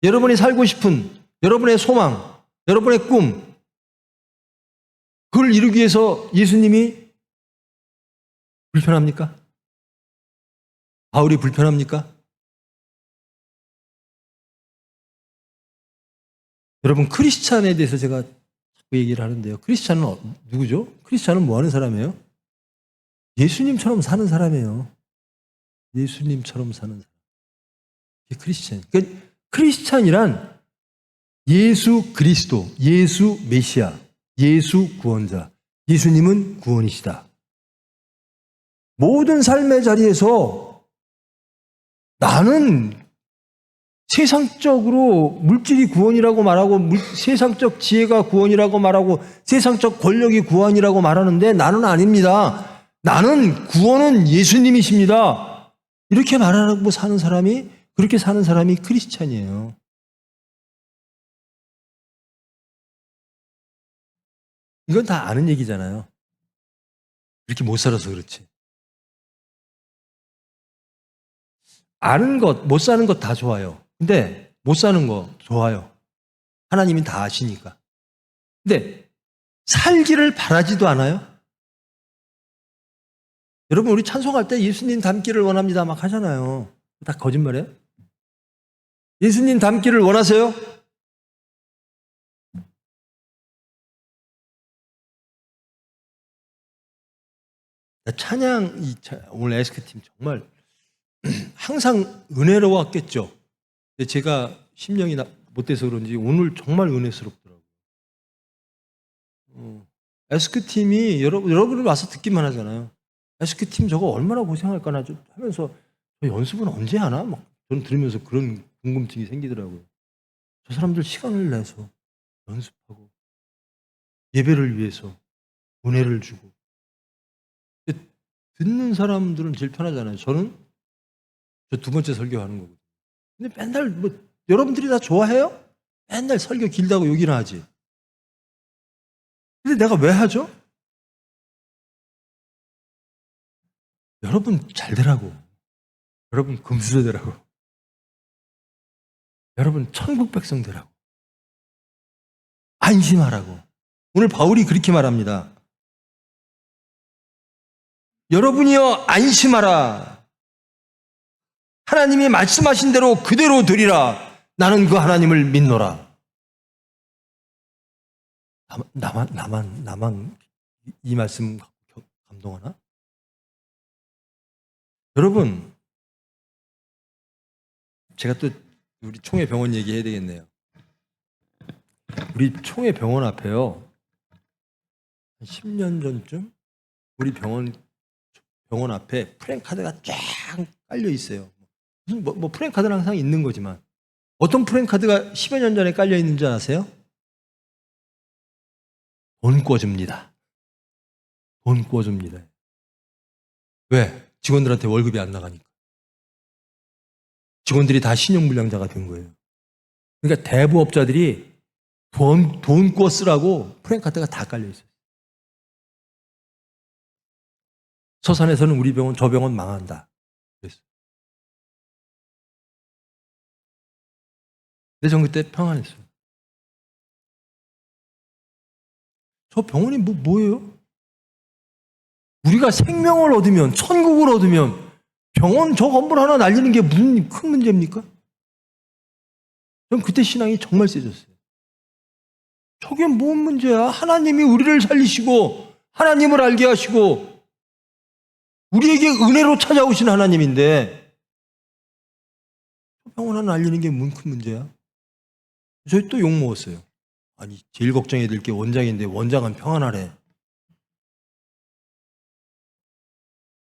여러분이 살고 싶은 여러분의 소망, 여러분의 꿈 구원을 이루기 위해서 예수님이 불편합니까? 바울이 불편합니까? 여러분, 크리스찬에 대해서 제가 자꾸 얘기를 하는데요. 크리스찬은 누구죠? 크리스찬은 뭐 하는 사람이에요? 예수님처럼 사는 사람이에요. 예수님처럼 사는 사람. 이게 크리스찬. 그러니까 크리스찬이란 예수 그리스도, 예수 메시아, 예수 구원자. 예수님은 구원이시다. 모든 삶의 자리에서 나는 세상적으로 물질이 구원이라고 말하고 세상적 지혜가 구원이라고 말하고 세상적 권력이 구원이라고 말하는데 나는 아닙니다. 나는 구원은 예수님이십니다. 이렇게 말하고 사는 사람이, 그렇게 사는 사람이 크리스찬이에요. 이건 다 아는 얘기잖아요. 이렇게 못 살아서 그렇지. 아는 것, 못 사는 것 다 좋아요. 근데 못 사는 거 좋아요. 하나님이 다 아시니까. 근데 살기를 바라지도 않아요? 여러분, 우리 찬송할 때 예수님 닮기를 원합니다 막 하잖아요. 다 거짓말이에요? 예수님 닮기를 원하세요? 찬양, 오늘 에스크팀 정말 항상 은혜로웠겠죠. 근데 제가 심령이 못돼서 그런지 오늘 정말 은혜스럽더라고요. 에스크팀이 여러분을 와서 듣기만 하잖아요. 에스크팀 저거 얼마나 고생할까나 하면서 저 연습은 언제 하나? 막 저는 들으면서 그런 궁금증이 생기더라고요. 저 사람들 시간을 내서 연습하고 예배를 위해서 은혜를 주고 듣는 사람들은 제일 편하잖아요. 저는 저 두 번째 설교하는 거거든요. 근데 맨날 뭐 여러분들이 다 좋아해요? 맨날 설교 길다고 욕이나 하지. 근데 내가 왜 하죠? 여러분 잘 되라고. 여러분 금수저 되라고. 여러분 천국 백성 되라고. 안심하라고. 오늘 바울이 그렇게 말합니다. 여러분이여 안심하라. 하나님이 말씀하신 대로 그대로 되리라. 나는 그 하나님을 믿노라. 나만 이 말씀 감동하나? 여러분, 제가 또 우리 총회 병원 얘기해야 되겠네요. 우리 총회 병원 앞에요. 한 10년 전쯤 우리 병원 앞에 프랜카드가 쫙 깔려 있어요. 무슨 뭐 프랜카드는 항상 있는 거지만 어떤 프랜카드가 10여 년 전에 깔려 있는 줄 아세요? 돈 꿔줍니다. 돈 꿔줍니다. 왜? 직원들한테 월급이 안 나가니까. 직원들이 다 신용불량자가 된 거예요. 그러니까 대부업자들이 돈 꿔 쓰라고 프랜카드가 다 깔려 있어요. 서산에서는 우리 병원, 저 병원 망한다. 그랬어요. 근데 전 그때 평안했어요. 저 병원이 뭐예요? 우리가 생명을 얻으면, 천국을 얻으면 병원 저 건물 하나 날리는 게 무슨 큰 문제입니까? 전 그때 신앙이 정말 세졌어요. 저게 뭔 문제야? 하나님이 우리를 살리시고 하나님을 알게 하시고 우리에게 은혜로 찾아오신 하나님인데 병원 하나 날리는 게 뭔 큰 문제야? 저희 또 욕먹었어요. 아니 제일 걱정해야 될 게 원장인데 원장은 평안하래.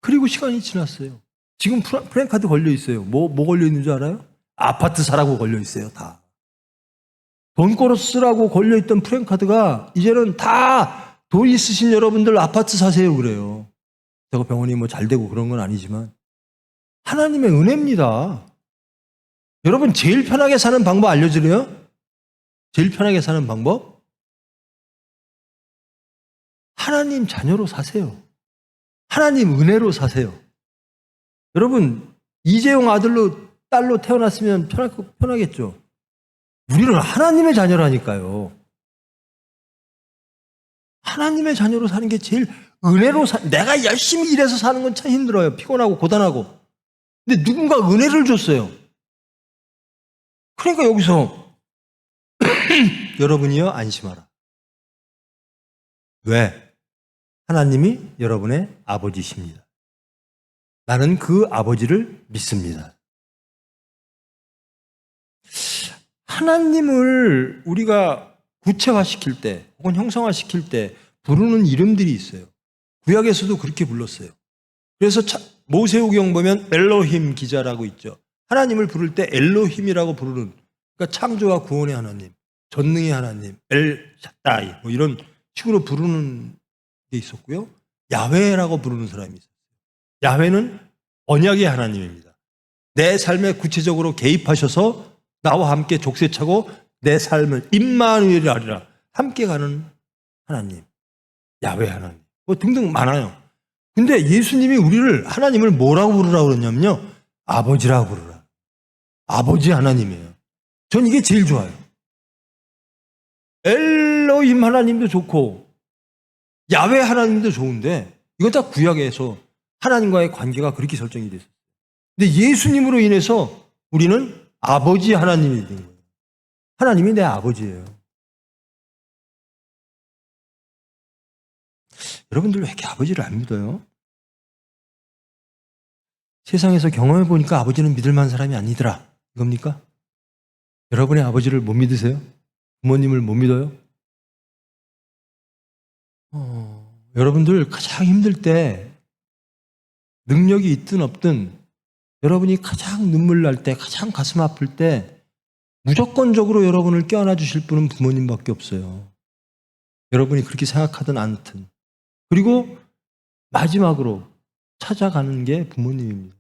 그리고 시간이 지났어요. 지금 프랜카드 걸려 있어요. 뭐 걸려 있는 줄 알아요? 아파트 사라고 걸려 있어요. 다. 돈 걸어 쓰라고 걸려 있던 프랜카드가 이제는 다 돈 있으신 여러분들 아파트 사세요 그래요. 제가 병원이 뭐 잘 되고 그런 건 아니지만 하나님의 은혜입니다. 여러분 제일 편하게 사는 방법 알려드려요? 제일 편하게 사는 방법? 하나님 자녀로 사세요. 하나님 은혜로 사세요. 여러분 이재용 딸로 태어났으면 편하겠죠. 우리는 하나님의 자녀라니까요. 하나님의 자녀로 사는 게 제일 은혜로 내가 열심히 일해서 사는 건 참 힘들어요. 피곤하고 고단하고. 근데 누군가 은혜를 줬어요. 그러니까 여기서 여러분이여 안심하라. 왜? 하나님이 여러분의 아버지십니다. 나는 그 아버지를 믿습니다. 하나님을 우리가 구체화시킬 때 혹은 형성화시킬 때 부르는 이름들이 있어요. 구약에서도 그렇게 불렀어요. 그래서 모세오경 보면 엘로힘 기자라고 있죠. 하나님을 부를 때 엘로힘이라고 부르는, 그러니까 창조와 구원의 하나님, 전능의 하나님, 엘 샤다이 뭐 이런 식으로 부르는 게 있었고요. 야훼라고 부르는 사람이 있었어요. 야훼는 언약의 하나님입니다. 내 삶에 구체적으로 개입하셔서 나와 함께 족쇄차고 내 삶을 임마누엘이 아니라 함께 가는 하나님, 야훼 하나님, 뭐 등등 많아요. 근데 예수님이 우리를 하나님을 뭐라고 부르라고 그러냐면요, 아버지라고 부르라. 아버지 하나님이에요. 전 이게 제일 좋아요. 엘로힘 하나님도 좋고 야훼 하나님도 좋은데 이거 다 구약에서 하나님과의 관계가 그렇게 설정이 됐어요. 근데 예수님으로 인해서 우리는 아버지 하나님이 된 거예요. 하나님이 내 아버지예요. 여러분들 왜 이렇게 아버지를 안 믿어요? 세상에서 경험해 보니까 아버지는 믿을 만한 사람이 아니더라. 이겁니까? 여러분의 아버지를 못 믿으세요? 부모님을 못 믿어요? 여러분들 가장 힘들 때 능력이 있든 없든 여러분이 가장 눈물 날 때, 가장 가슴 아플 때 무조건적으로 여러분을 껴안아 주실 분은 부모님밖에 없어요. 여러분이 그렇게 생각하든 않든. 그리고 마지막으로 찾아가는 게 부모님입니다.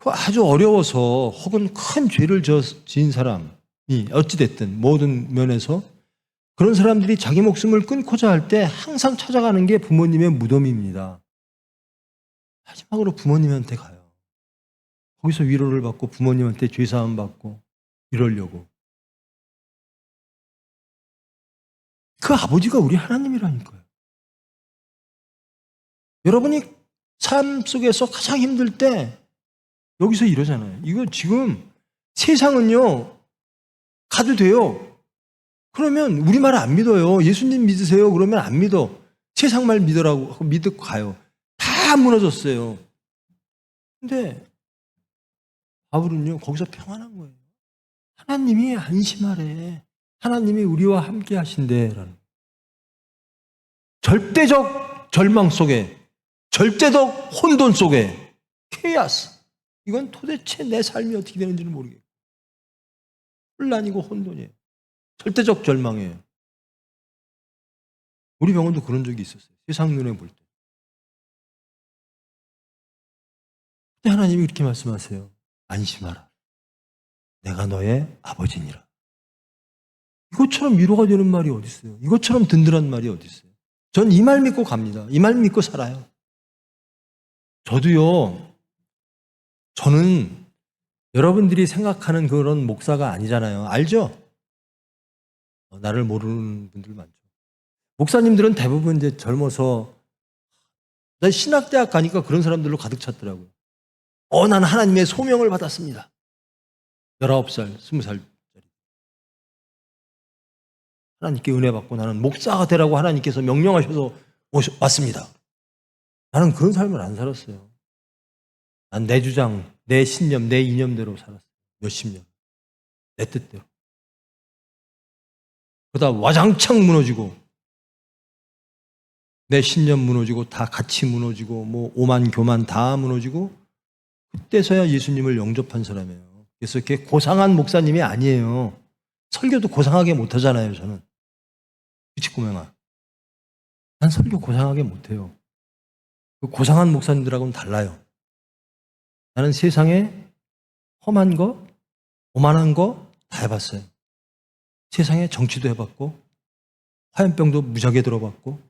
아주 어려워서 혹은 큰 죄를 지은 사람이 어찌됐든 모든 면에서 그런 사람들이 자기 목숨을 끊고자 할 때 항상 찾아가는 게 부모님의 무덤입니다. 마지막으로 부모님한테 가요. 거기서 위로를 받고 부모님한테 죄사함 받고 이러려고. 그 아버지가 우리 하나님이라니까요. 여러분이 삶 속에서 가장 힘들 때 여기서 이러잖아요. 이거 지금 세상은요, 가도 돼요. 그러면 우리 말 안 믿어요. 예수님 믿으세요. 그러면 안 믿어. 세상 말 믿으라고 하고 믿고 가요. 다 무너졌어요. 근데 바울은요, 거기서 평안한 거예요. 하나님이 안심하래. 하나님이 우리와 함께 하신대라는. 절대적 절망 속에, 절대적 혼돈 속에, 케이아스. 이건 도대체 내 삶이 어떻게 되는지는 모르겠고. 혼란이고 혼돈이에요. 절대적 절망이에요. 우리 병원도 그런 적이 있었어요. 세상 눈에 볼 때. 근데 하나님이 이렇게 말씀하세요. 안심하라. 내가 너의 아버지니라. 이것처럼 위로가 되는 말이 어디 있어요? 이것처럼 든든한 말이 어디 있어요? 전 이 말 믿고 갑니다. 이 말 믿고 살아요. 저도요. 저는 여러분들이 생각하는 그런 목사가 아니잖아요. 알죠? 나를 모르는 분들 많죠. 목사님들은 대부분 이제 젊어서 나 신학대학 가니까 그런 사람들로 가득 찼더라고요. 난 하나님의 소명을 받았습니다. 19살, 20살짜리. 하나님께 은혜 받고 나는 목사가 되라고 하나님께서 명령하셔서 왔습니다. 나는 그런 삶을 안 살았어요. 난 내 주장, 내 신념, 내 이념대로 살았어요. 몇십 년. 내 뜻대로. 그러다 와장창 무너지고 내 신념 무너지고 다 같이 무너지고 뭐 오만 교만 다 무너지고 그때서야 예수님을 영접한 사람이에요. 그래서 이렇게 고상한 목사님이 아니에요. 설교도 고상하게 못하잖아요. 저는. 그치 꼬맹아. 난 설교 고상하게 못해요. 그 고상한 목사님들하고는 달라요. 나는 세상에 험한 거, 오만한 거 다 해봤어요. 세상에 정치도 해봤고 화염병도 무지하게 들어봤고.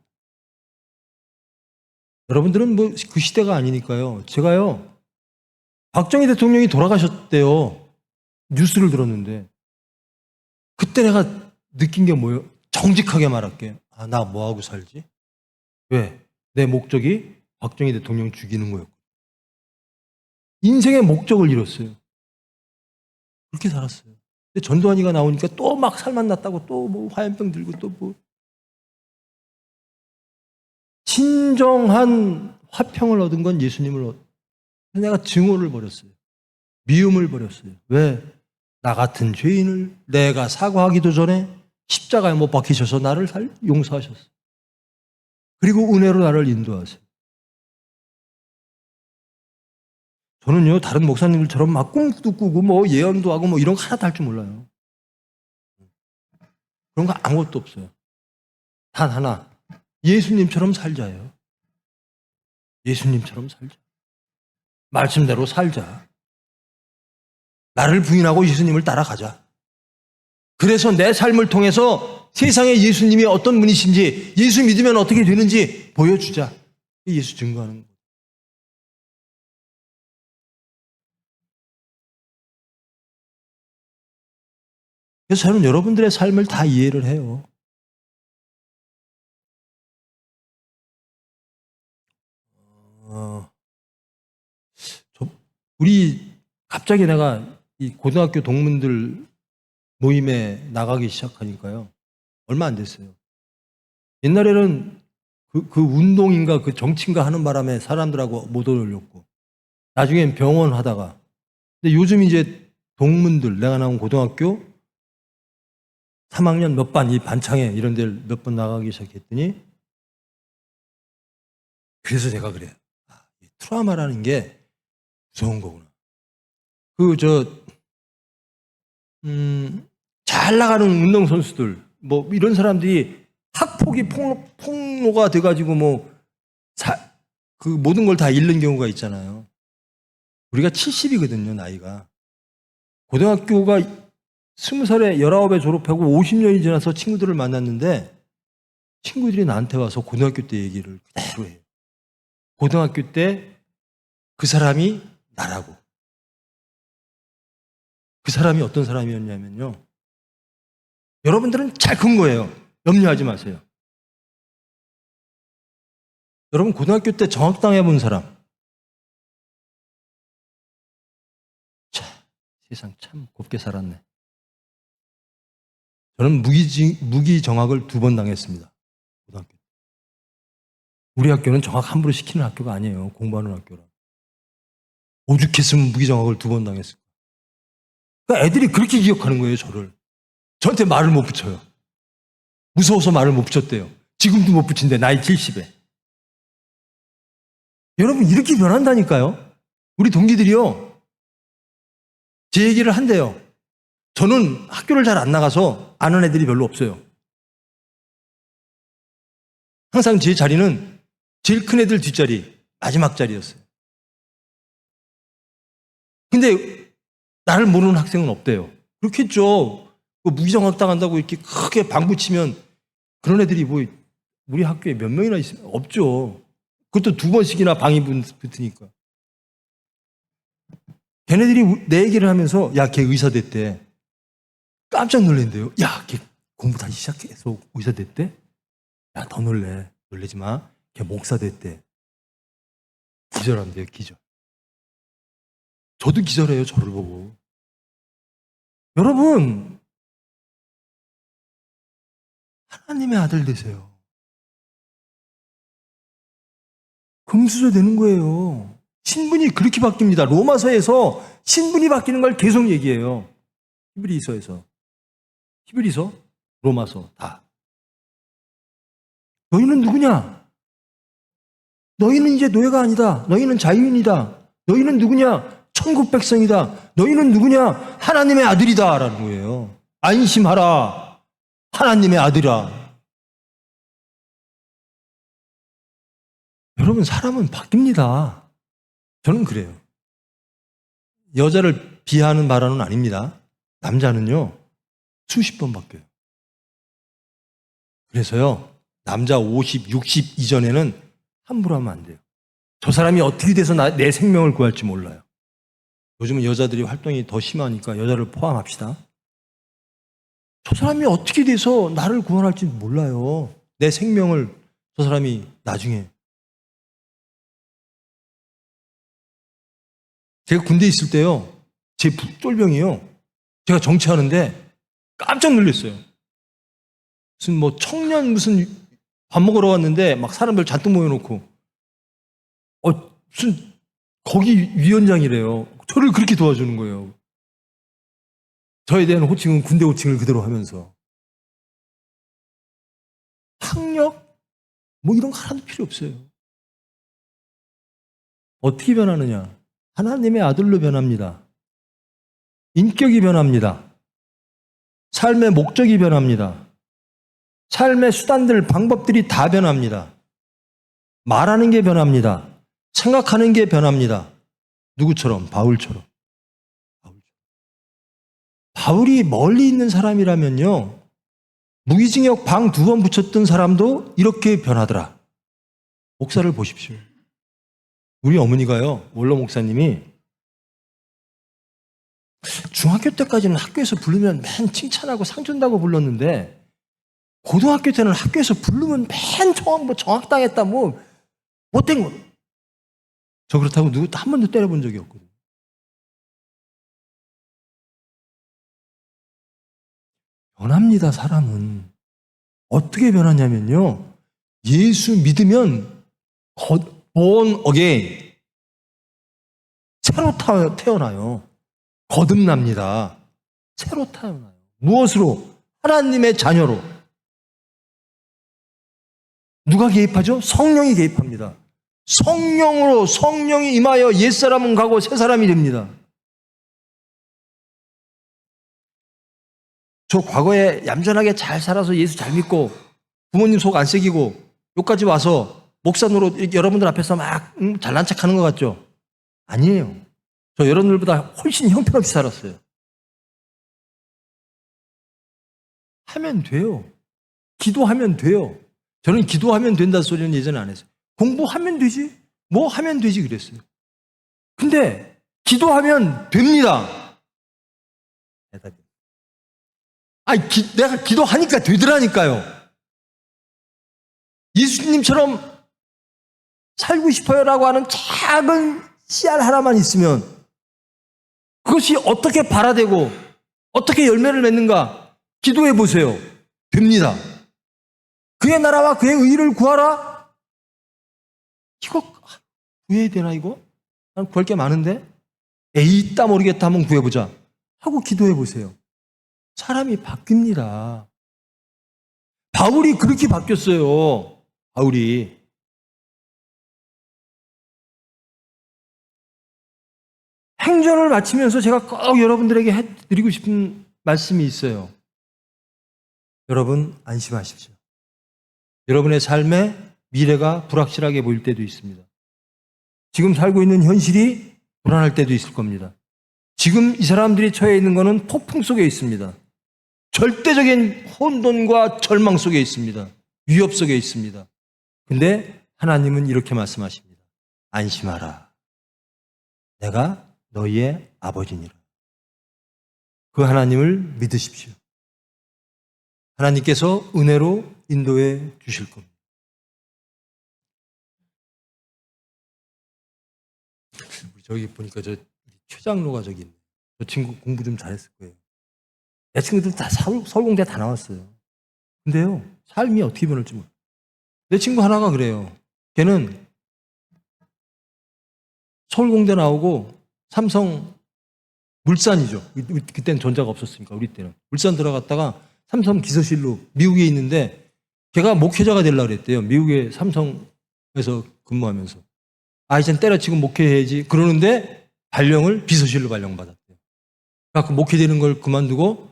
여러분들은 뭐 그 시대가 아니니까요. 제가요, 박정희 대통령이 돌아가셨대요. 뉴스를 들었는데 그때 내가 느낀 게 뭐예요? 정직하게 말할게요. 아, 나 뭐하고 살지? 왜? 내 목적이 박정희 대통령 죽이는 거였고. 인생의 목적을 잃었어요. 그렇게 살았어요. 근데 전두환이가 나오니까 또 막 살만 났다고 또 뭐 화염병 들고 또 뭐. 진정한 화평을 얻은 건 예수님을 내가 증오를 버렸어요. 미움을 버렸어요. 왜? 나 같은 죄인을 내가 사과하기도 전에 십자가에 못 박히셔서 나를 용서하셨어요. 그리고 은혜로 나를 인도하세요. 저는요, 다른 목사님들처럼 막 꿈도 꾸고 뭐 예언도 하고 뭐 이런 거 하나도 할 줄 몰라요. 그런 거 아무것도 없어요. 단 하나, 예수님처럼 살자예요. 예수님처럼 살자. 말씀대로 살자. 나를 부인하고 예수님을 따라가자. 그래서 내 삶을 통해서 세상에 예수님이 어떤 분이신지, 예수 믿으면 어떻게 되는지 보여주자. 예수 증거하는 거예요. 그래서 저는 여러분들의 삶을 다 이해를 해요. 우리 갑자기 내가 이 고등학교 동문들 모임에 나가기 시작하니까요. 얼마 안 됐어요. 옛날에는 그 운동인가 그 정치인가 하는 바람에 사람들하고 못 어울렸고, 나중엔 병원 하다가, 근데 요즘 이제 동문들, 내가 나온 고등학교 3학년 몇 반, 이 반창에 이런 데를 몇 번 나가기 시작했더니, 그래서 제가 그래요. 아, 이 트라우마라는 게 무서운 거구나. 잘 나가는 운동선수들, 뭐, 이런 사람들이 학폭이 폭로가 돼가지고 그 모든 걸 다 잃는 경우가 있잖아요. 우리가 70이거든요, 나이가. 고등학교가 20살에 19에 졸업하고 50년이 지나서 친구들을 만났는데 친구들이 나한테 와서 고등학교 때 얘기를 그대로 해요. 고등학교 때 그 사람이 나라고. 그 사람이 어떤 사람이었냐면요. 여러분들은 잘 큰 거예요. 염려하지 마세요. 여러분 고등학교 때 정학당해 본 사람. 자, 세상 참 곱게 살았네. 저는 무기정학을 2번 당했습니다. 고등학교 때. 우리 학교는 정학 함부로 시키는 학교가 아니에요. 공부하는 학교라. 오죽했으면 무기정학을 2번 당했어요. 그러니까 애들이 그렇게 기억하는 거예요, 저를. 저한테 말을 못 붙여요. 무서워서 말을 못 붙였대요. 지금도 못 붙인대, 나이 70에. 여러분, 이렇게 변한다니까요. 우리 동기들이요. 제 얘기를 한대요. 저는 학교를 잘 안 나가서 아는 애들이 별로 없어요. 항상 제 자리는 제일 큰 애들 뒷자리, 마지막 자리였어요. 근데 나를 모르는 학생은 없대요. 그렇겠죠. 무기정학 당한다고 이렇게 크게 방구치면 그런 애들이 뭐 우리 학교에 몇 명이나 있으면 없죠. 그것도 2번씩이나 방이 붙으니까. 걔네들이 내 얘기를 하면서 야, 걔 의사 됐대. 깜짝 놀란대요. 야, 걔 공부 다시 시작해서 의사 됐대? 야, 더 놀래. 놀래지 마. 걔 목사 됐대. 기절한대요, 기절. 저도 기절해요, 저를 보고. 여러분, 하나님의 아들 되세요. 금수저 되는 거예요. 신분이 그렇게 바뀝니다. 로마서에서 신분이 바뀌는 걸 계속 얘기해요. 히브리서에서. 히브리서, 로마서 다. 너희는 누구냐? 너희는 이제 노예가 아니다. 너희는 자유인이다. 너희는 누구냐? 천국 백성이다. 너희는 누구냐? 하나님의 아들이다. 라는 거예요. 안심하라. 하나님의 아들아. 여러분, 사람은 바뀝니다. 저는 그래요. 여자를 비하하는 발언은 아닙니다. 남자는요, 수십 번 바뀌어요. 그래서요, 남자 50, 60 이전에는 함부로 하면 안 돼요. 저 사람이 어떻게 돼서 내 생명을 구할지 몰라요. 요즘은 여자들이 활동이 더 심하니까 여자를 포함합시다. 저 사람이 어떻게 돼서 나를 구원할지 몰라요. 내 생명을 저 사람이 나중에. 제가 군대에 있을 때요, 제 쫄병이요, 제가 정치하는데 깜짝 놀랐어요. 무슨 뭐 청년 무슨 밥 먹으러 왔는데 막 사람들 잔뜩 모여놓고 무슨 거기 위원장이래요. 저를 그렇게 도와주는 거예요. 저에 대한 호칭은 군대 호칭을 그대로 하면서. 학력 뭐 이런 거 하나도 필요 없어요. 어떻게 변하느냐? 하나님의 아들로 변합니다. 인격이 변합니다. 삶의 목적이 변합니다. 삶의 수단들, 방법들이 다 변합니다. 말하는 게 변합니다. 생각하는 게 변합니다. 누구처럼? 바울처럼. 바울이 멀리 있는 사람이라면요, 무기징역 방 2번 붙였던 사람도 이렇게 변하더라. 목사를 보십시오. 우리 어머니가요, 원로 목사님이 중학교 때까지는 학교에서 부르면 맨 칭찬하고 상 준다고 불렀는데, 고등학교 때는 학교에서 부르면 맨 정학당했다, 뭐 못된 거. 저 그렇다고 누구 한 번도 때려본 적이 없거든요. 변합니다, 사람은. 어떻게 변하냐면요, 예수 믿으면 born again, 새로 태어나요. 거듭납니다. 새로 태어나요. 무엇으로? 하나님의 자녀로. 누가 개입하죠? 성령이 개입합니다. 성령으로, 성령이 임하여 옛사람은 가고 새사람이 됩니다. 저 과거에 얌전하게 잘 살아서 예수 잘 믿고 부모님 속 안 새기고 여기까지 와서 목사 노릇 여러분들 앞에서 막 잘난 척하는 것 같죠? 아니에요. 저 여러분들보다 훨씬 형편없이 살았어요. 하면 돼요. 기도하면 돼요. 저는 기도하면 된다는 소리는 예전에 안 했어요. 공부하면 되지, 뭐 하면 되지 그랬어요. 근데 기도하면 됩니다. 아니, 내가 기도하니까 되더라니까요. 예수님처럼 살고 싶어요라고 하는 작은 씨알 하나만 있으면 그것이 어떻게 발화되고 어떻게 열매를 맺는가 기도해 보세요. 됩니다. 그의 나라와 그의 의를 구하라. 이거 구해야 되나 이거? 난 구할 게 많은데? 에이 있다 모르겠다 한번 구해보자 하고 기도해 보세요. 사람이 바뀝니다. 바울이 그렇게 바뀌었어요. 바울이. 행전을 마치면서 제가 꼭 여러분들에게 해드리고 싶은 말씀이 있어요. 여러분 안심하십시오. 여러분의 삶에 미래가 불확실하게 보일 때도 있습니다. 지금 살고 있는 현실이 불안할 때도 있을 겁니다. 지금 이 사람들이 처해 있는 것은 폭풍 속에 있습니다. 절대적인 혼돈과 절망 속에 있습니다. 위협 속에 있습니다. 근데 하나님은 이렇게 말씀하십니다. 안심하라. 내가 너희의 아버지니라. 그 하나님을 믿으십시오. 하나님께서 은혜로 인도해 주실 겁니다. 저기 보니까 저 최장로가 저기 있네. 저 친구 공부 좀 잘했을 거예요. 내 친구들 다 서울공대 다 나왔어요. 근데요, 삶이 어떻게 변할지 몰라요. 내 친구 하나가 그래요. 걔는 서울공대 나오고 삼성 물산이죠. 그때는 전자가 없었으니까 우리 때는. 물산 들어갔다가 삼성 기서실로 미국에 있는데 걔가 목회자가 되려고 그랬대요. 미국의 삼성에서 근무하면서. 아, 이젠 때려치고 목회해야지. 그러는데 발령을 비서실로 발령받았대요. 그러니까 목회되는 걸 그만두고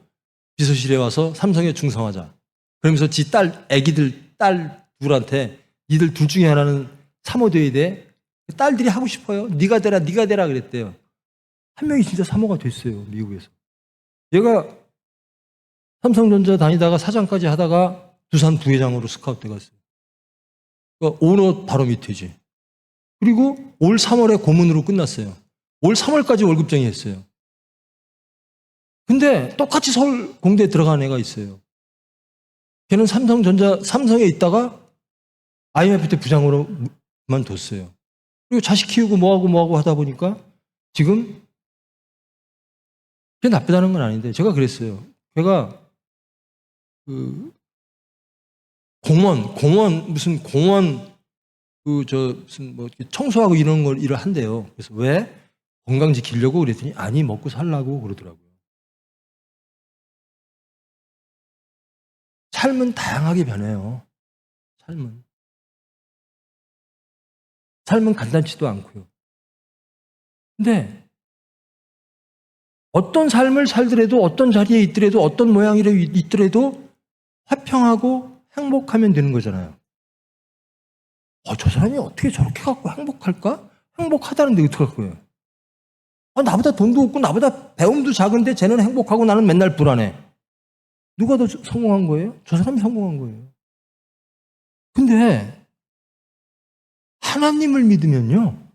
비서실에 와서 삼성에 충성하자. 그러면서 지 딸 둘한테 니들 둘 중에 하나는 사모돼야 돼. 딸들이 하고 싶어요. 네가 되라 그랬대요. 한 명이 진짜 사모가 됐어요. 미국에서. 얘가 삼성전자 다니다가 사장까지 하다가 두산 부회장으로 스카우트 갔어요. 그러니까 오너 바로 밑이지. 그리고 올 3월에 고문으로 끝났어요. 올 3월까지 월급쟁이 했어요. 근데 똑같이 서울 공대에 들어간 애가 있어요. 걔는 삼성에 있다가 IMF 때 부장으로만 뒀어요. 그리고 자식 키우고 뭐하고 하다 보니까 지금 그게 나쁘다는 건 아닌데 제가 그랬어요. 걔가 그 무슨 공원 무슨 뭐 청소하고 이런 걸 일을 한대요. 그래서 왜? 건강 지키려고 그랬더니 아니 먹고 살라고 그러더라고요. 삶은 다양하게 변해요. 삶은 간단치도 않고요. 근데 어떤 삶을 살더라도 어떤 자리에 있더라도 어떤 모양이라 있더라도 화평하고 행복하면 되는 거잖아요. 저 사람이 어떻게 저렇게 갖고 행복할까? 행복하다는데 어떡할 거예요? 나보다 돈도 없고 나보다 배움도 작은데 쟤는 행복하고 나는 맨날 불안해. 누가 더 성공한 거예요? 저 사람이 성공한 거예요. 근데 하나님을 믿으면요.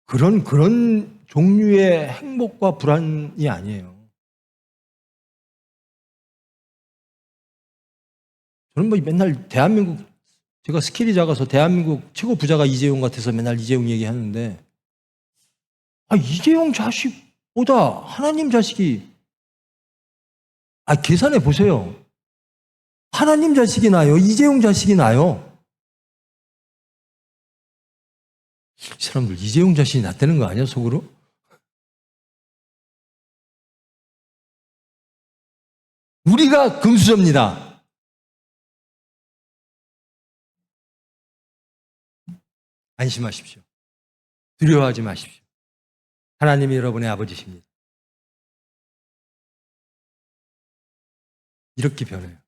그런 종류의 행복과 불안이 아니에요. 저는 뭐 맨날 제가 스킬이 작아서 대한민국 최고 부자가 이재용 같아서 맨날 이재용 얘기하는데, 이재용 자식보다 하나님 자식이, 계산해 보세요. 하나님 자식이 나요? 이재용 자식이 나요? 이 사람들 이재용 자식이 낫다는 거 아니야, 속으로? 우리가 금수저입니다. 안심하십시오. 두려워하지 마십시오. 하나님이 여러분의 아버지십니다. 이렇게 변해요.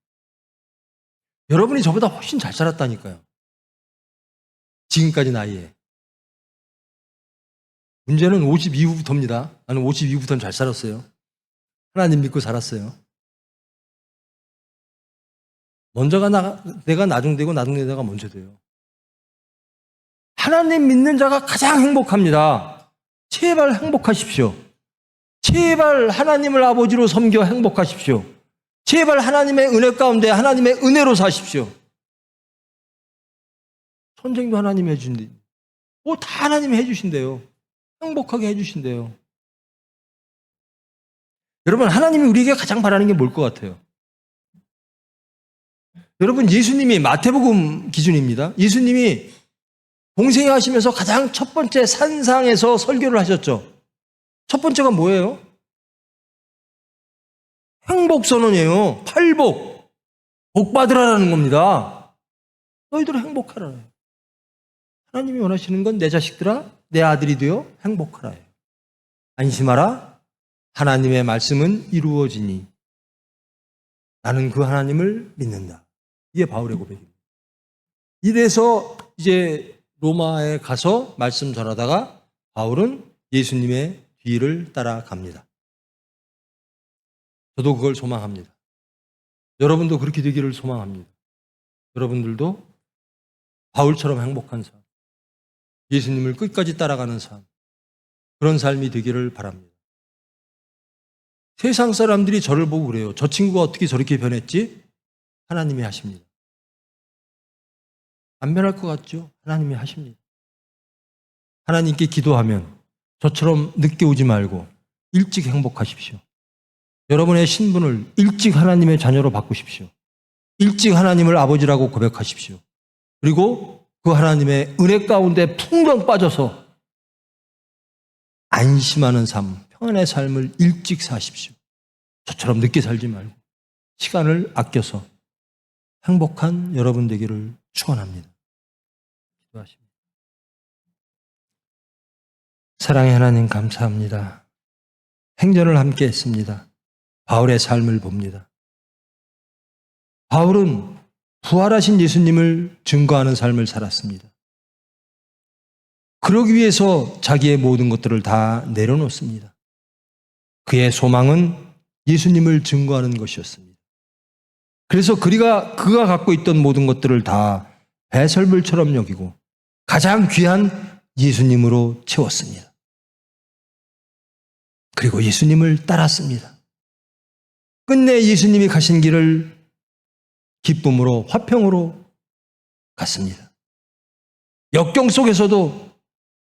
여러분이 저보다 훨씬 잘 살았다니까요. 지금까지 나이에. 문제는 50 이후부터입니다. 나는 50 이후부터는 잘 살았어요. 하나님 믿고 살았어요. 내가 나중되고 나중되다가 먼저 돼요. 하나님 믿는 자가 가장 행복합니다. 제발 행복하십시오. 제발 하나님을 아버지로 섬겨 행복하십시오. 제발 하나님의 은혜 가운데 하나님의 은혜로 사십시오. 선생도 하나님이 해주신대. 다 하나님이 해주신대요. 행복하게 해주신대요. 여러분, 하나님이 우리에게 가장 바라는 게 뭘 것 같아요? 여러분, 예수님이 마태복음 기준입니다. 예수님이 공생하시면서 가장 첫 번째 산상에서 설교를 하셨죠. 첫 번째가 뭐예요? 행복선언이에요. 팔복. 복 받으라는 겁니다. 너희들 행복하라. 하나님이 원하시는 건 내 자식들아, 내 아들이 되어 행복하라. 안심하라. 하나님의 말씀은 이루어지니 나는 그 하나님을 믿는다. 이게 바울의 고백입니다. 이래서 이제 로마에 가서 말씀 전하다가 바울은 예수님의 뒤를 따라갑니다. 저도 그걸 소망합니다. 여러분도 그렇게 되기를 소망합니다. 여러분들도 바울처럼 행복한 삶, 예수님을 끝까지 따라가는 삶, 그런 삶이 되기를 바랍니다. 세상 사람들이 저를 보고 그래요. 저 친구가 어떻게 저렇게 변했지? 하나님이 하십니다. 안 변할 것 같죠? 하나님이 하십니다. 하나님께 기도하면 저처럼 늦게 오지 말고 일찍 행복하십시오. 여러분의 신분을 일찍 하나님의 자녀로 바꾸십시오. 일찍 하나님을 아버지라고 고백하십시오. 그리고 그 하나님의 은혜 가운데 풍덩 빠져서 안심하는 삶, 평안의 삶을 일찍 사십시오. 저처럼 늦게 살지 말고 시간을 아껴서 행복한 여러분 되기를 축원합니다. 기도하십니다. 사랑의 하나님 감사합니다. 행전을 함께 했습니다. 바울의 삶을 봅니다. 바울은 부활하신 예수님을 증거하는 삶을 살았습니다. 그러기 위해서 자기의 모든 것들을 다 내려놓습니다. 그의 소망은 예수님을 증거하는 것이었습니다. 그래서 그가 갖고 있던 모든 것들을 다 배설물처럼 여기고 가장 귀한 예수님으로 채웠습니다. 그리고 예수님을 따랐습니다. 끝내 예수님이 가신 길을 기쁨으로, 화평으로 갔습니다. 역경 속에서도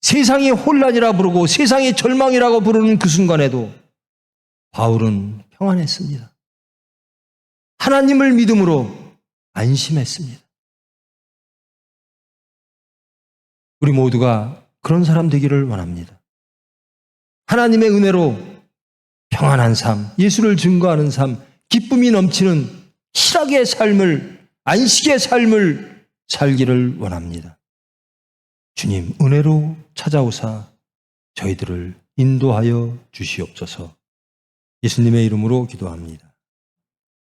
세상이 혼란이라 부르고 세상이 절망이라고 부르는 그 순간에도 바울은 평안했습니다. 하나님을 믿음으로 안심했습니다. 우리 모두가 그런 사람 되기를 원합니다. 하나님의 은혜로 평안한 삶, 예수를 증거하는 삶, 기쁨이 넘치는 희락의 삶을, 안식의 삶을 살기를 원합니다. 주님, 은혜로 찾아오사 저희들을 인도하여 주시옵소서. 예수님의 이름으로 기도합니다.